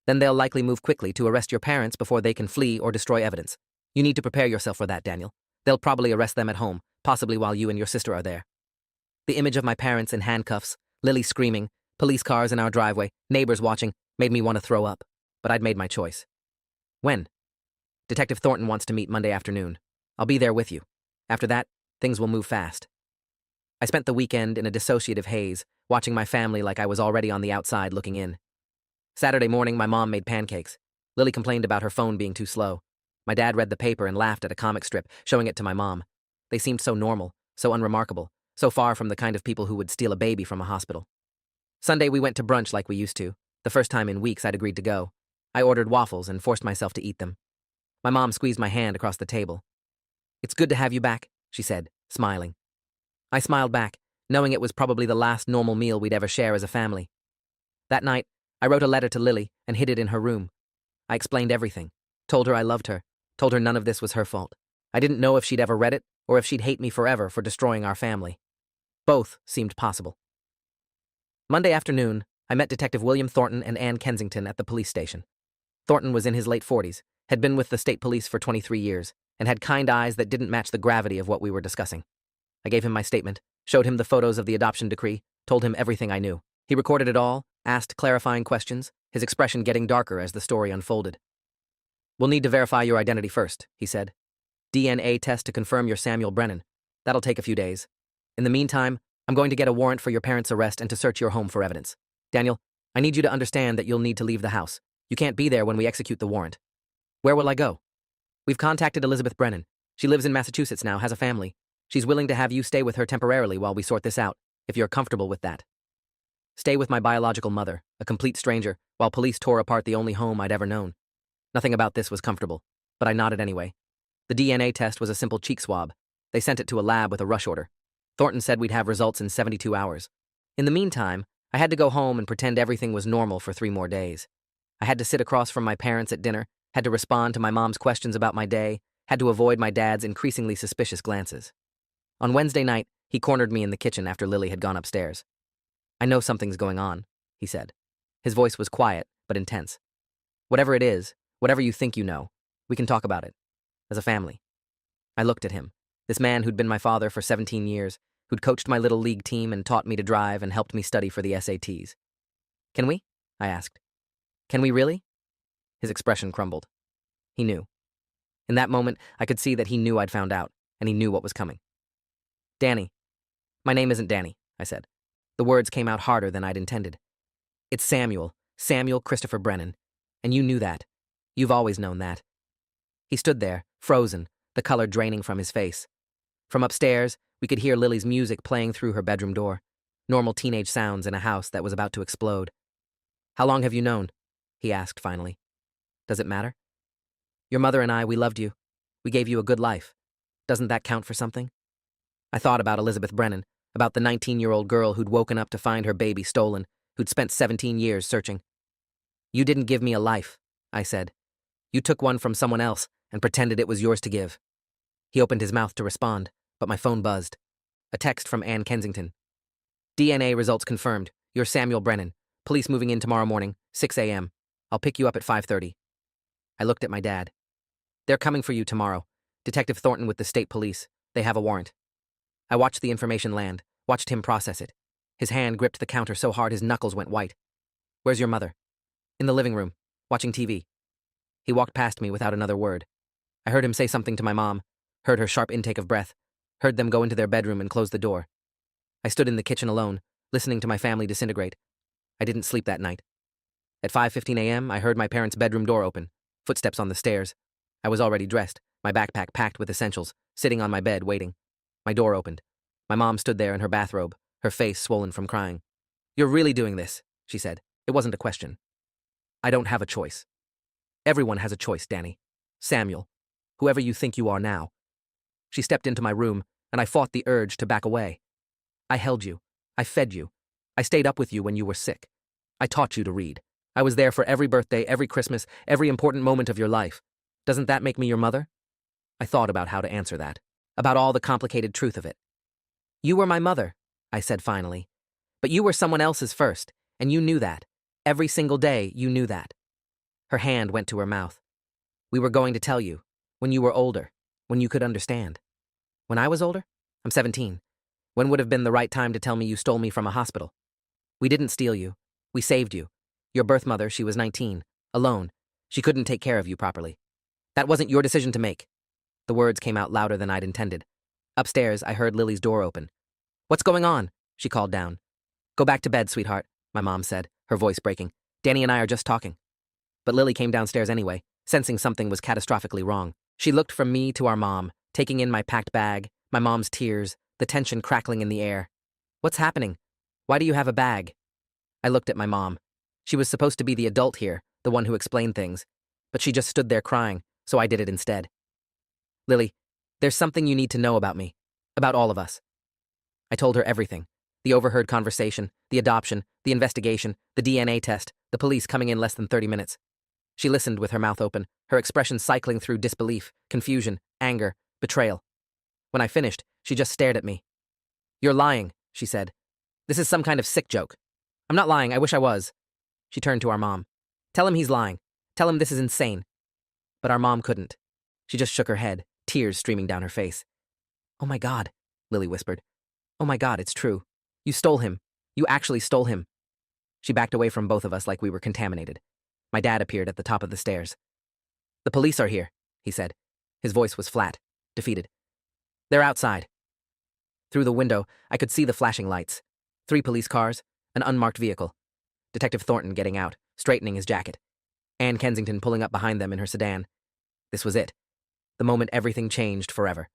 Then they'll likely move quickly to arrest your parents before they can flee or destroy evidence. You need to prepare yourself for that, Daniel. They'll probably arrest them at home, possibly while you and your sister are there. The image of my parents in handcuffs, Lily screaming, police cars in our driveway, neighbors watching, made me want to throw up. But I'd made my choice. When? Detective Thornton wants to meet Monday afternoon. I'll be there with you. After that, things will move fast. I spent the weekend in a dissociative haze, watching my family like I was already on the outside looking in. Saturday morning, my mom made pancakes. Lily complained about her phone being too slow. My dad read the paper and laughed at a comic strip, showing it to my mom. They seemed so normal, so unremarkable, so far from the kind of people who would steal a baby from a hospital. Sunday, we went to brunch like we used to. The first time in weeks I'd agreed to go. I ordered waffles and forced myself to eat them. My mom squeezed my hand across the table. It's good to have you back, she said, smiling. I smiled back, knowing it was probably the last normal meal we'd ever share as a family. That night, I wrote a letter to Lily and hid it in her room. I explained everything, told her I loved her, told her none of this was her fault. I didn't know if she'd ever read it or if she'd hate me forever for destroying our family. Both seemed possible. Monday afternoon, I met Detective William Thornton and Ann Kensington at the police station. Thornton was in his late 40s, had been with the state police for 23 years, and had kind eyes that didn't match the gravity of what we were discussing. I gave him my statement, showed him the photos of the adoption decree, told him everything I knew. He recorded it all, asked clarifying questions, his expression getting darker as the story unfolded. We'll need to verify your identity first, he said. DNA test to confirm you're Samuel Brennan. That'll take a few days. In the meantime, I'm going to get a warrant for your parents' arrest and to search your home for evidence. Daniel, I need you to understand that you'll need to leave the house. You can't be there when we execute the warrant. Where will I go? We've contacted Elizabeth Brennan. She lives in Massachusetts now, has a family. She's willing to have you stay with her temporarily while we sort this out, if you're comfortable with that. Stay with my biological mother, a complete stranger, while police tore apart the only home I'd ever known. Nothing about this was comfortable, but I nodded anyway. The DNA test was a simple cheek swab. They sent it to a lab with a rush order. Thornton said we'd have results in 72 hours. In the meantime, I had to go home and pretend everything was normal for 3 more days. I had to sit across from my parents at dinner, had to respond to my mom's questions about my day, had to avoid my dad's increasingly suspicious glances. On Wednesday night, he cornered me in the kitchen after Lily had gone upstairs. I know something's going on, he said. His voice was quiet, but intense. Whatever it is, whatever you think you know, we can talk about it. As a family. I looked at him, this man who'd been my father for 17 years, who'd coached my little league team and taught me to drive and helped me study for the SATs. Can we? I asked. Can we really? His expression crumbled. He knew. In that moment, I could see that he knew I'd found out, and he knew what was coming. Danny. My name isn't Danny, I said. The words came out harder than I'd intended. It's Samuel. Samuel Christopher Brennan. And you knew that. You've always known that. He stood there, frozen, the color draining from his face. From upstairs, we could hear Lily's music playing through her bedroom door. Normal teenage sounds in a house that was about to explode. How long have you known? He asked finally. Does it matter? Your mother and I, we loved you. We gave you a good life. Doesn't that count for something? I thought about Elizabeth Brennan, about the 19-year-old girl who'd woken up to find her baby stolen, who'd spent 17 years searching. You didn't give me a life, I said. You took one from someone else and pretended it was yours to give. He opened his mouth to respond, but my phone buzzed. A text from Ann Kensington. DNA results confirmed. You're Samuel Brennan. Police moving in tomorrow morning, 6 a.m. I'll pick you up at 5:30. I looked at my dad. They're coming for you tomorrow. Detective Thornton with the state police. They have a warrant. I watched the information land, watched him process it. His hand gripped the counter so hard his knuckles went white. Where's your mother? In the living room, watching TV. He walked past me without another word. I heard him say something to my mom, heard her sharp intake of breath, heard them go into their bedroom and close the door. I stood in the kitchen alone, listening to my family disintegrate. I didn't sleep that night. At 5:15 a.m., I heard my parents' bedroom door open, footsteps on the stairs. I was already dressed, my backpack packed with essentials, sitting on my bed waiting. My door opened. My mom stood there in her bathrobe, her face swollen from crying. You're really doing this, she said. It wasn't a question. I don't have a choice. Everyone has a choice, Danny. Samuel. Whoever you think you are now. She stepped into my room, and I fought the urge to back away. I held you. I fed you. I stayed up with you when you were sick. I taught you to read. I was there for every birthday, every Christmas, every important moment of your life. Doesn't that make me your mother? I thought about how to answer that, about all the complicated truth of it. You were my mother, I said finally. But you were someone else's first, and you knew that. Every single day, you knew that. Her hand went to her mouth. We were going to tell you, when you were older, when you could understand. When I was older? I'm 17. When would have been the right time to tell me you stole me from a hospital? We didn't steal you. We saved you. Your birth mother, she was 19, alone. She couldn't take care of you properly. That wasn't your decision to make. The words came out louder than I'd intended. Upstairs, I heard Lily's door open. What's going on? She called down. Go back to bed, sweetheart, my mom said, her voice breaking. Danny and I are just talking. But Lily came downstairs anyway, sensing something was catastrophically wrong. She looked from me to our mom, taking in my packed bag, my mom's tears, the tension crackling in the air. What's happening? Why do you have a bag? I looked at my mom. She was supposed to be the adult here, the one who explained things. But she just stood there crying, so I did it instead. Lily, there's something you need to know about me. About all of us. I told her everything. The overheard conversation, the adoption, the investigation, the DNA test, the police coming in less than 30 minutes. She listened with her mouth open, her expression cycling through disbelief, confusion, anger, betrayal. When I finished, she just stared at me. You're lying, she said. This is some kind of sick joke. I'm not lying, I wish I was. She turned to our mom. Tell him he's lying. Tell him this is insane. But our mom couldn't. She just shook her head, tears streaming down her face. Oh my God, Lily whispered. Oh my God, it's true. You stole him. You actually stole him. She backed away from both of us like we were contaminated. My dad appeared at the top of the stairs. The police are here, he said. His voice was flat, defeated. They're outside. Through the window, I could see the flashing lights. 3 police cars, an unmarked vehicle. Detective Thornton getting out, straightening his jacket. Ann Kensington pulling up behind them in her sedan. This was it. The moment everything changed forever.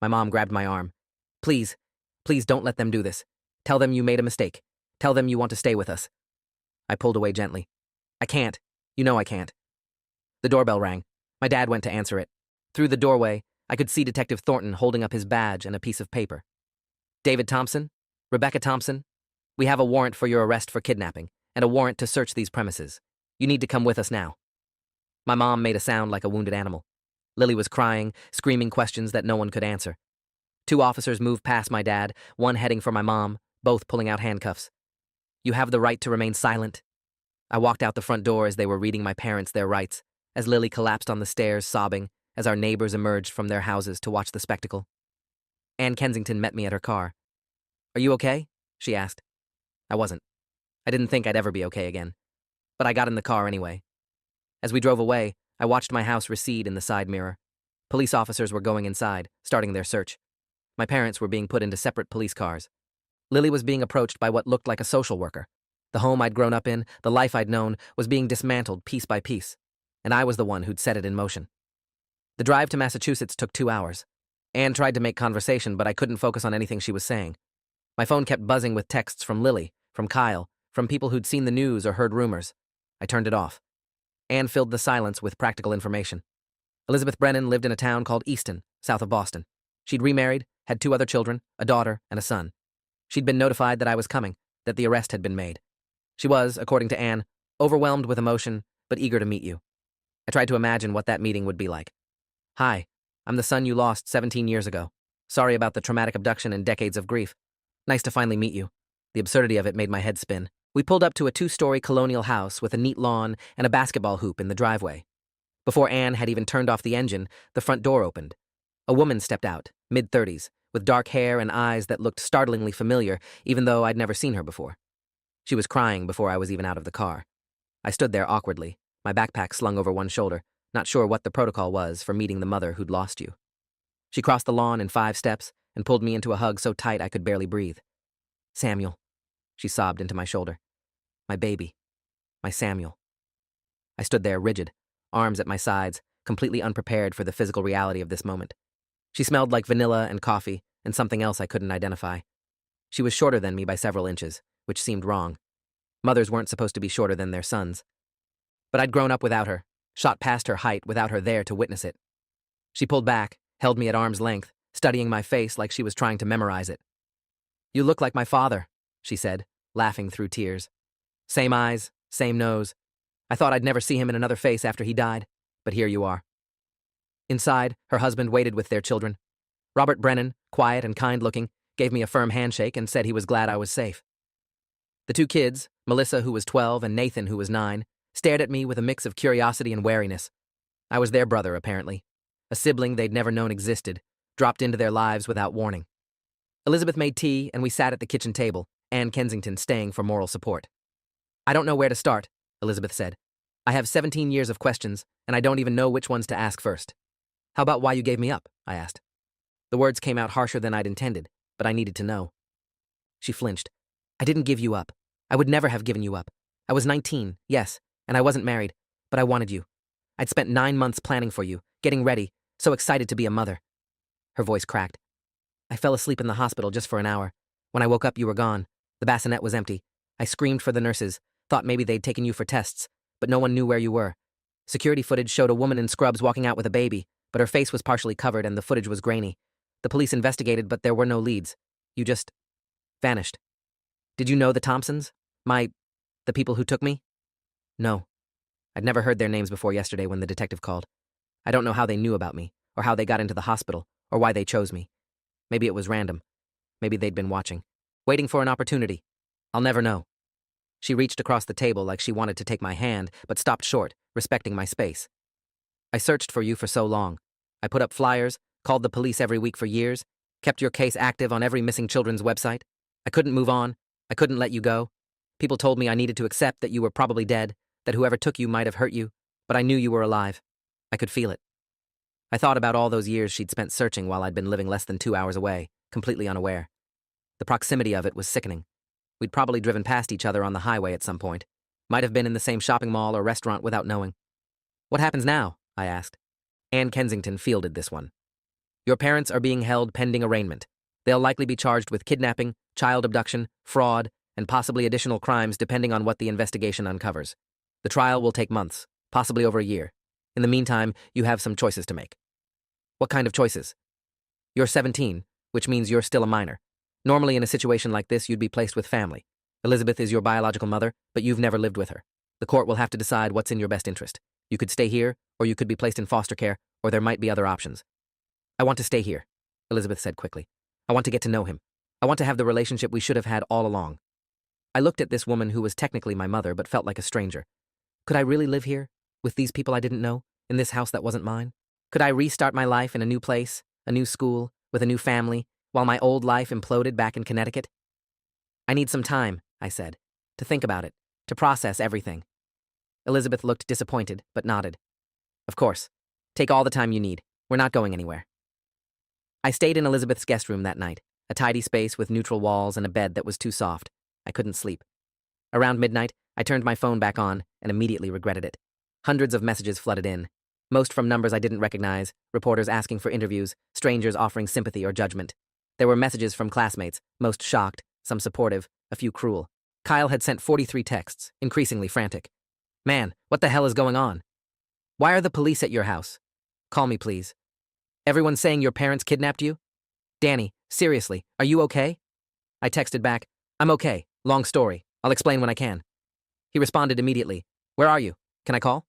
My mom grabbed my arm. Please, please don't let them do this. Tell them you made a mistake. Tell them you want to stay with us. I pulled away gently. I can't. You know I can't. The doorbell rang. My dad went to answer it. Through the doorway, I could see Detective Thornton holding up his badge and a piece of paper. David Thompson? Rebecca Thompson? We have a warrant for your arrest for kidnapping and a warrant to search these premises. You need to come with us now. My mom made a sound like a wounded animal. Lily was crying, screaming questions that no one could answer. 2 officers moved past my dad, one heading for my mom, both pulling out handcuffs. You have the right to remain silent. I walked out the front door as they were reading my parents their rights, as Lily collapsed on the stairs sobbing, as our neighbors emerged from their houses to watch the spectacle. Ann Kensington met me at her car. Are you okay? She asked. I wasn't. I didn't think I'd ever be okay again. But I got in the car anyway. As we drove away, I watched my house recede in the side mirror. Police officers were going inside, starting their search. My parents were being put into separate police cars. Lily was being approached by what looked like a social worker. The home I'd grown up in, the life I'd known, was being dismantled piece by piece, and I was the one who'd set it in motion. The drive to Massachusetts took 2 hours. Anne tried to make conversation, but I couldn't focus on anything she was saying. My phone kept buzzing with texts from Lily, from Kyle, from people who'd seen the news or heard rumors. I turned it off. Anne filled the silence with practical information. Elizabeth Brennan lived in a town called Easton, south of Boston. She'd remarried, had 2 other children, a daughter and a son. She'd been notified that I was coming, that the arrest had been made. She was, according to Anne, overwhelmed with emotion, but eager to meet you. I tried to imagine what that meeting would be like. Hi, I'm the son you lost 17 years ago. Sorry about the traumatic abduction and decades of grief. Nice to finally meet you. The absurdity of it made my head spin. We pulled up to a 2-story colonial house with a neat lawn and a basketball hoop in the driveway. Before Anne had even turned off the engine, the front door opened. A woman stepped out, mid-30s, with dark hair and eyes that looked startlingly familiar, even though I'd never seen her before. She was crying before I was even out of the car. I stood there awkwardly, my backpack slung over one shoulder, not sure what the protocol was for meeting the mother who'd lost you. She crossed the lawn in 5 steps and pulled me into a hug so tight I could barely breathe. Samuel, she sobbed into my shoulder. My baby. My Samuel. I stood there rigid, arms at my sides, completely unprepared for the physical reality of this moment. She smelled like vanilla and coffee and something else I couldn't identify. She was shorter than me by several inches, which seemed wrong. Mothers weren't supposed to be shorter than their sons. But I'd grown up without her, shot past her height without her there to witness it. She pulled back, held me at arm's length, studying my face like she was trying to memorize it. You look like my father, she said, laughing through tears. Same eyes, same nose. I thought I'd never see him in another face after he died, but here you are. Inside, her husband waited with their children. Robert Brennan, quiet and kind-looking, gave me a firm handshake and said he was glad I was safe. The 2 kids, Melissa, who was 12, and Nathan, who was 9, stared at me with a mix of curiosity and wariness. I was their brother, apparently. A sibling they'd never known existed, dropped into their lives without warning. Elizabeth made tea, and we sat at the kitchen table, Anne Kensington staying for moral support. I don't know where to start, Elizabeth said. I have 17 years of questions, and I don't even know which ones to ask first. How about why you gave me up? I asked. The words came out harsher than I'd intended, but I needed to know. She flinched. I didn't give you up. I would never have given you up. I was 19, yes, and I wasn't married, but I wanted you. I'd spent 9 months planning for you, getting ready, so excited to be a mother. Her voice cracked. I fell asleep in the hospital just for an hour. When I woke up, you were gone. The bassinet was empty. I screamed for the nurses, thought maybe they'd taken you for tests, but no one knew where you were. Security footage showed a woman in scrubs walking out with a baby, but her face was partially covered and the footage was grainy. The police investigated, but there were no leads. You just vanished. Did you know the Thompsons? The people who took me? No. I'd never heard their names before yesterday when the detective called. I don't know how they knew about me, or how they got into the hospital, or why they chose me. Maybe it was random. Maybe they'd been watching, waiting for an opportunity. I'll never know. She reached across the table like she wanted to take my hand, but stopped short, respecting my space. I searched for you for so long. I put up flyers, called the police every week for years, kept your case active on every missing children's website. I couldn't move on. I couldn't let you go. People told me I needed to accept that you were probably dead, that whoever took you might have hurt you, but I knew you were alive. I could feel it. I thought about all those years she'd spent searching while I'd been living less than 2 hours away, completely unaware. The proximity of it was sickening. We'd probably driven past each other on the highway at some point. Might have been in the same shopping mall or restaurant without knowing. What happens now? I asked. Anne Kensington fielded this one. Your parents are being held pending arraignment. They'll likely be charged with kidnapping, child abduction, fraud, and possibly additional crimes depending on what the investigation uncovers. The trial will take months, possibly over a year. In the meantime, you have some choices to make. What kind of choices? You're 17, which means you're still a minor. Normally in a situation like this, you'd be placed with family. Elizabeth is your biological mother, but you've never lived with her. The court will have to decide what's in your best interest. You could stay here, or you could be placed in foster care, or there might be other options. I want to stay here, Elizabeth said quickly. I want to get to know him. I want to have the relationship we should have had all along. I looked at this woman who was technically my mother but felt like a stranger. Could I really live here, with these people I didn't know, in this house that wasn't mine? Could I restart my life in a new place, a new school, with a new family, while my old life imploded back in Connecticut? I need some time, I said, to think about it, to process everything. Elizabeth looked disappointed, but nodded. Of course. Take all the time you need. We're not going anywhere. I stayed in Elizabeth's guest room that night, a tidy space with neutral walls and a bed that was too soft. I couldn't sleep. Around midnight, I turned my phone back on and immediately regretted it. Hundreds of messages flooded in, most from numbers I didn't recognize, reporters asking for interviews, strangers offering sympathy or judgment. There were messages from classmates, most shocked, some supportive, a few cruel. Kyle had sent 43 texts, increasingly frantic. Man, what the hell is going on? Why are the police at your house? Call me, please. Everyone's saying your parents kidnapped you? Danny, seriously, are you okay? I texted back, I'm okay, long story. I'll explain when I can. He responded immediately, where are you? Can I call?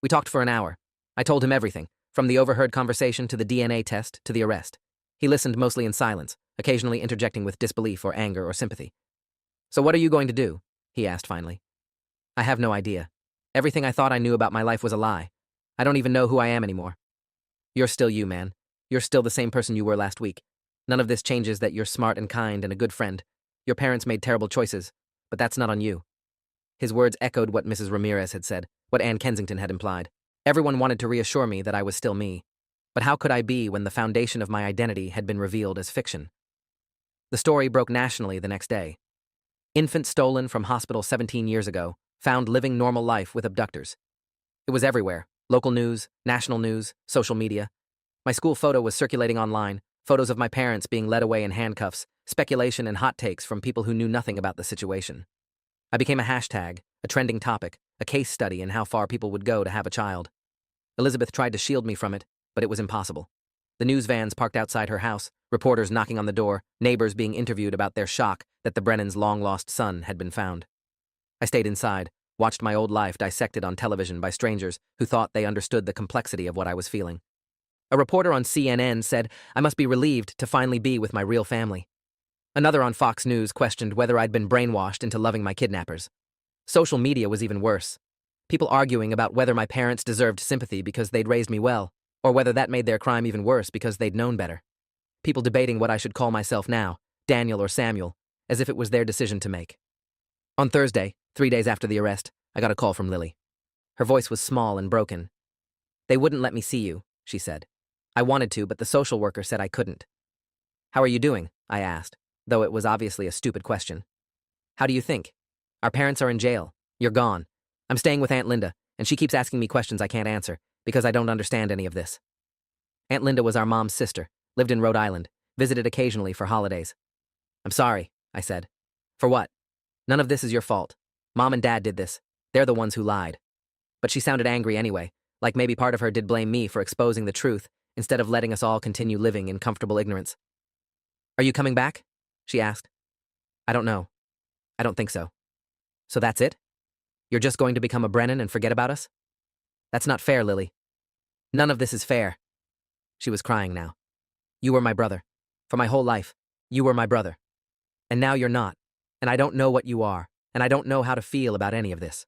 We talked for an hour. I told him everything, from the overheard conversation to the DNA test to the arrest. He listened mostly in silence, occasionally interjecting with disbelief or anger or sympathy. So what are you going to do? He asked finally. I have no idea. Everything I thought I knew about my life was a lie. I don't even know who I am anymore. You're still you, man. You're still the same person you were last week. None of this changes that you're smart and kind and a good friend. Your parents made terrible choices, but that's not on you. His words echoed what Mrs. Ramirez had said, what Ann Kensington had implied. Everyone wanted to reassure me that I was still me. But how could I be when the foundation of my identity had been revealed as fiction? The story broke nationally the next day. Infant stolen from hospital 17 years ago, found living normal life with abductors. It was everywhere. Local news, national news, social media. My school photo was circulating online, photos of my parents being led away in handcuffs, speculation and hot takes from people who knew nothing about the situation. I became a hashtag, a trending topic, a case study in how far people would go to have a child. Elizabeth tried to shield me from it, but it was impossible. The news vans parked outside her house, reporters knocking on the door, neighbors being interviewed about their shock that the Brennans' long-lost son had been found. I stayed inside, watched my old life dissected on television by strangers who thought they understood the complexity of what I was feeling. A reporter on CNN said I must be relieved to finally be with my real family. Another on Fox News questioned whether I'd been brainwashed into loving my kidnappers. Social media was even worse. People arguing about whether my parents deserved sympathy because they'd raised me well, or whether that made their crime even worse because they'd known better. People debating what I should call myself now, Daniel or Samuel, as if it was their decision to make. On Thursday, 3 days after the arrest, I got a call from Lily. Her voice was small and broken. They wouldn't let me see you, she said. I wanted to, but the social worker said I couldn't. How are you doing? I asked, though it was obviously a stupid question. How do you think? Our parents are in jail. You're gone. I'm staying with Aunt Linda, and she keeps asking me questions I can't answer, because I don't understand any of this. Aunt Linda was our mom's sister, lived in Rhode Island, visited occasionally for holidays. I'm sorry, I said. For what? None of this is your fault. Mom and Dad did this. They're the ones who lied. But she sounded angry anyway, like maybe part of her did blame me for exposing the truth instead of letting us all continue living in comfortable ignorance. Are you coming back? She asked. I don't know. I don't think so. So that's it? You're just going to become a Brennan and forget about us? That's not fair, Lily. None of this is fair. She was crying now. You were my brother. For my whole life, you were my brother. And now you're not. And I don't know what you are, and I don't know how to feel about any of this.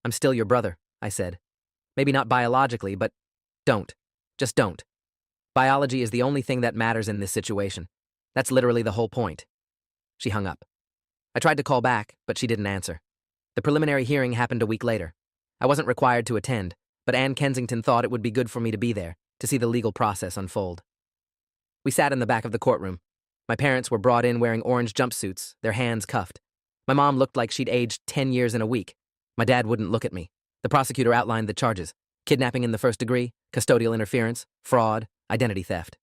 I'm still your brother, I said. Maybe not biologically, but don't. Just don't. Biology is the only thing that matters in this situation. That's literally the whole point. She hung up. I tried to call back, but she didn't answer. The preliminary hearing happened a week later. I wasn't required to attend, but Ann Kensington thought it would be good for me to be there, to see the legal process unfold. We sat in the back of the courtroom. My parents were brought in wearing orange jumpsuits, their hands cuffed. My mom looked like she'd aged 10 years in a week. My dad wouldn't look at me. The prosecutor outlined the charges: kidnapping in the first degree, custodial interference, fraud, identity theft.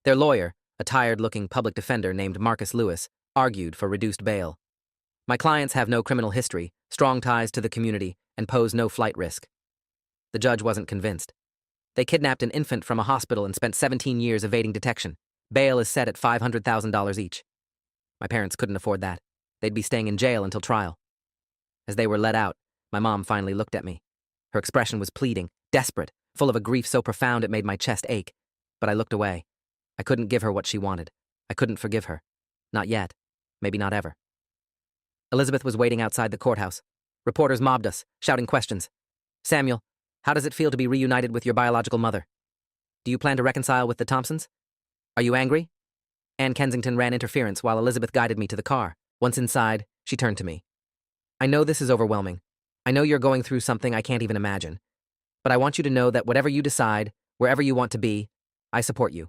Their lawyer, a tired-looking public defender named Marcus Lewis, argued for reduced bail. My clients have no criminal history, strong ties to the community, and pose no flight risk. The judge wasn't convinced. They kidnapped an infant from a hospital and spent 17 years evading detection. Bail is set at $500,000 each. My parents couldn't afford that. They'd be staying in jail until trial. As they were let out, my mom finally looked at me. Her expression was pleading, desperate, full of a grief so profound it made my chest ache. But I looked away. I couldn't give her what she wanted. I couldn't forgive her. Not yet. Maybe not ever. Elizabeth was waiting outside the courthouse. Reporters mobbed us, shouting questions. Samuel, how does it feel to be reunited with your biological mother? Do you plan to reconcile with the Thompsons? Are you angry? Ann Kensington ran interference while Elizabeth guided me to the car. Once inside, she turned to me. I know this is overwhelming. I know you're going through something I can't even imagine. But I want you to know that whatever you decide, wherever you want to be, I support you.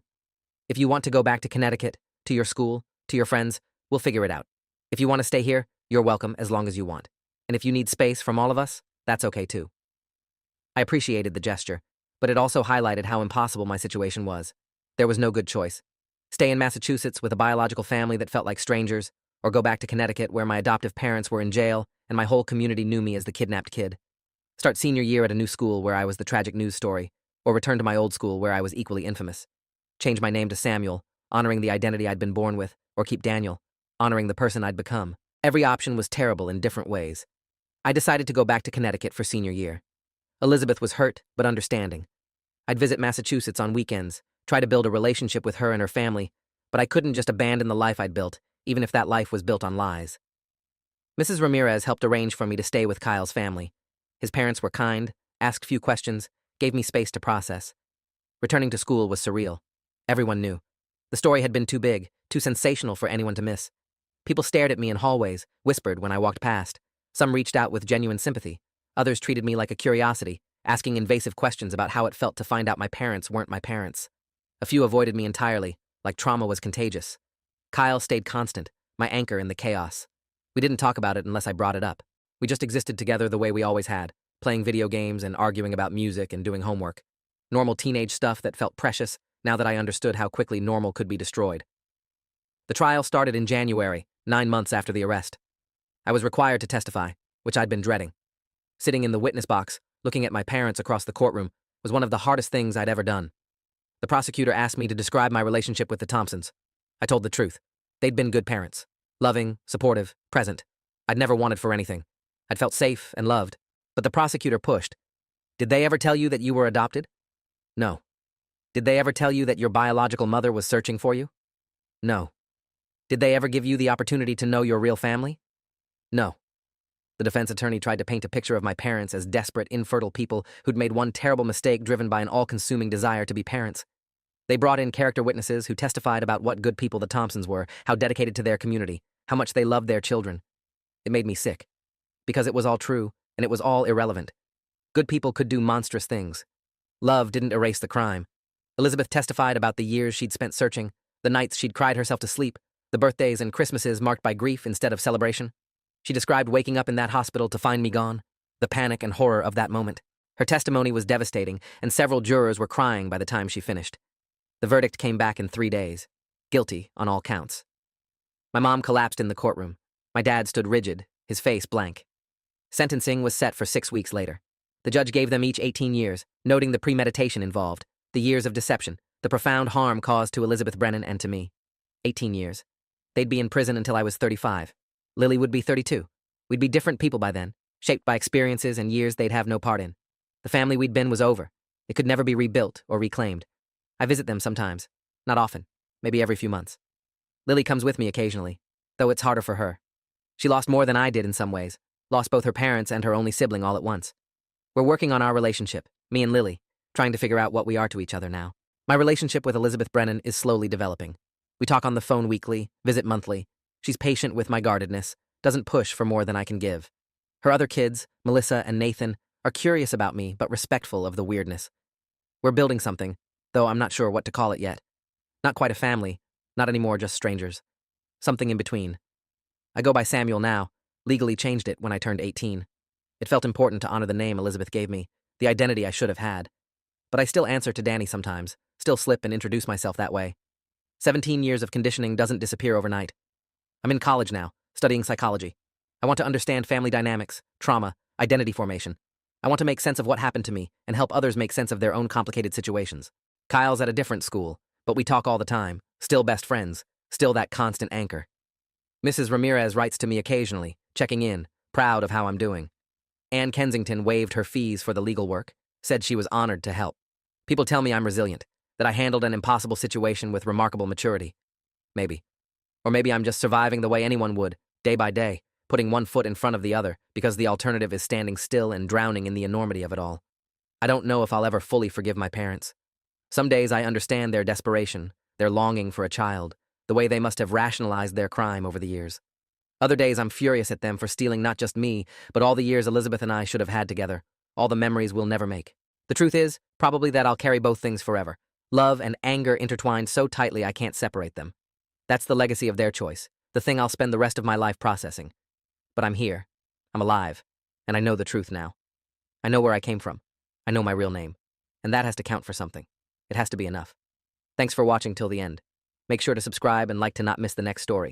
If you want to go back to Connecticut, to your school, to your friends, we'll figure it out. If you want to stay here, you're welcome as long as you want. And if you need space from all of us, that's okay too. I appreciated the gesture, but it also highlighted how impossible my situation was. There was no good choice. Stay in Massachusetts with a biological family that felt like strangers, or go back to Connecticut where my adoptive parents were in jail and my whole community knew me as the kidnapped kid. Start senior year at a new school where I was the tragic news story, or return to my old school where I was equally infamous. Change my name to Samuel, honoring the identity I'd been born with, or keep Daniel, honoring the person I'd become. Every option was terrible in different ways. I decided to go back to Connecticut for senior year. Elizabeth was hurt, but understanding. I'd visit Massachusetts on weekends, try to build a relationship with her and her family, but I couldn't just abandon the life I'd built, even if that life was built on lies. Mrs. Ramirez helped arrange for me to stay with Kyle's family. His parents were kind, asked few questions, gave me space to process. Returning to school was surreal. Everyone knew. The story had been too big, too sensational for anyone to miss. People stared at me in hallways, whispered when I walked past. Some reached out with genuine sympathy. Others treated me like a curiosity, asking invasive questions about how it felt to find out my parents weren't my parents. A few avoided me entirely, like trauma was contagious. Kyle stayed constant, my anchor in the chaos. We didn't talk about it unless I brought it up. We just existed together the way we always had, playing video games and arguing about music and doing homework. Normal teenage stuff that felt precious, now that I understood how quickly normal could be destroyed. The trial started in January, 9 months after the arrest. I was required to testify, which I'd been dreading. Sitting in the witness box, looking at my parents across the courtroom, was one of the hardest things I'd ever done. The prosecutor asked me to describe my relationship with the Thompsons. I told the truth. They'd been good parents. Loving, supportive, present. I'd never wanted for anything. I'd felt safe and loved. But the prosecutor pushed. Did they ever tell you that you were adopted? No. Did they ever tell you that your biological mother was searching for you? No. Did they ever give you the opportunity to know your real family? No. The defense attorney tried to paint a picture of my parents as desperate, infertile people who'd made one terrible mistake driven by an all-consuming desire to be parents. They brought in character witnesses who testified about what good people the Thompsons were, how dedicated to their community, how much they loved their children. It made me sick. Because it was all true, and it was all irrelevant. Good people could do monstrous things. Love didn't erase the crime. Elizabeth testified about the years she'd spent searching, the nights she'd cried herself to sleep, the birthdays and Christmases marked by grief instead of celebration. She described waking up in that hospital to find me gone, the panic and horror of that moment. Her testimony was devastating, and several jurors were crying by the time she finished. The verdict came back in 3 days. Guilty on all counts. My mom collapsed in the courtroom. My dad stood rigid, his face blank. Sentencing was set for 6 weeks later. The judge gave them each 18 years, noting the premeditation involved, the years of deception, the profound harm caused to Elizabeth Brennan and to me. 18 years. They'd be in prison until I was 35. Lily would be 32. We'd be different people by then, shaped by experiences and years they'd have no part in. The family we'd been was over. It could never be rebuilt or reclaimed. I visit them sometimes. Not often. Maybe every few months. Lily comes with me occasionally, though it's harder for her. She lost more than I did in some ways. Lost both her parents and her only sibling all at once. We're working on our relationship, me and Lily, trying to figure out what we are to each other now. My relationship with Elizabeth Brennan is slowly developing. We talk on the phone weekly, visit monthly. She's patient with my guardedness, doesn't push for more than I can give. Her other kids, Melissa and Nathan, are curious about me but respectful of the weirdness. We're building something, though I'm not sure what to call it yet. Not quite a family, not anymore just strangers. Something in between. I go by Samuel now, legally changed it when I turned 18. It felt important to honor the name Elizabeth gave me, the identity I should have had. But I still answer to Danny sometimes, still slip and introduce myself that way. 17 years of conditioning doesn't disappear overnight. I'm in college now, studying psychology. I want to understand family dynamics, trauma, identity formation. I want to make sense of what happened to me and help others make sense of their own complicated situations. Kyle's at a different school, but we talk all the time, still best friends, still that constant anchor. Mrs. Ramirez writes to me occasionally, checking in, proud of how I'm doing. Ann Kensington waived her fees for the legal work, said she was honored to help. People tell me I'm resilient, that I handled an impossible situation with remarkable maturity. Maybe. Or maybe I'm just surviving the way anyone would, day by day, putting one foot in front of the other because the alternative is standing still and drowning in the enormity of it all. I don't know if I'll ever fully forgive my parents. Some days I understand their desperation, their longing for a child, the way they must have rationalized their crime over the years. Other days I'm furious at them for stealing not just me, but all the years Elizabeth and I should have had together, all the memories we'll never make. The truth is, probably that I'll carry both things forever. Love and anger intertwined so tightly I can't separate them. That's the legacy of their choice, the thing I'll spend the rest of my life processing. But I'm here. I'm alive. And I know the truth now. I know where I came from. I know my real name. And that has to count for something. It has to be enough. Thanks for watching till the end. Make sure to subscribe and like to not miss the next story.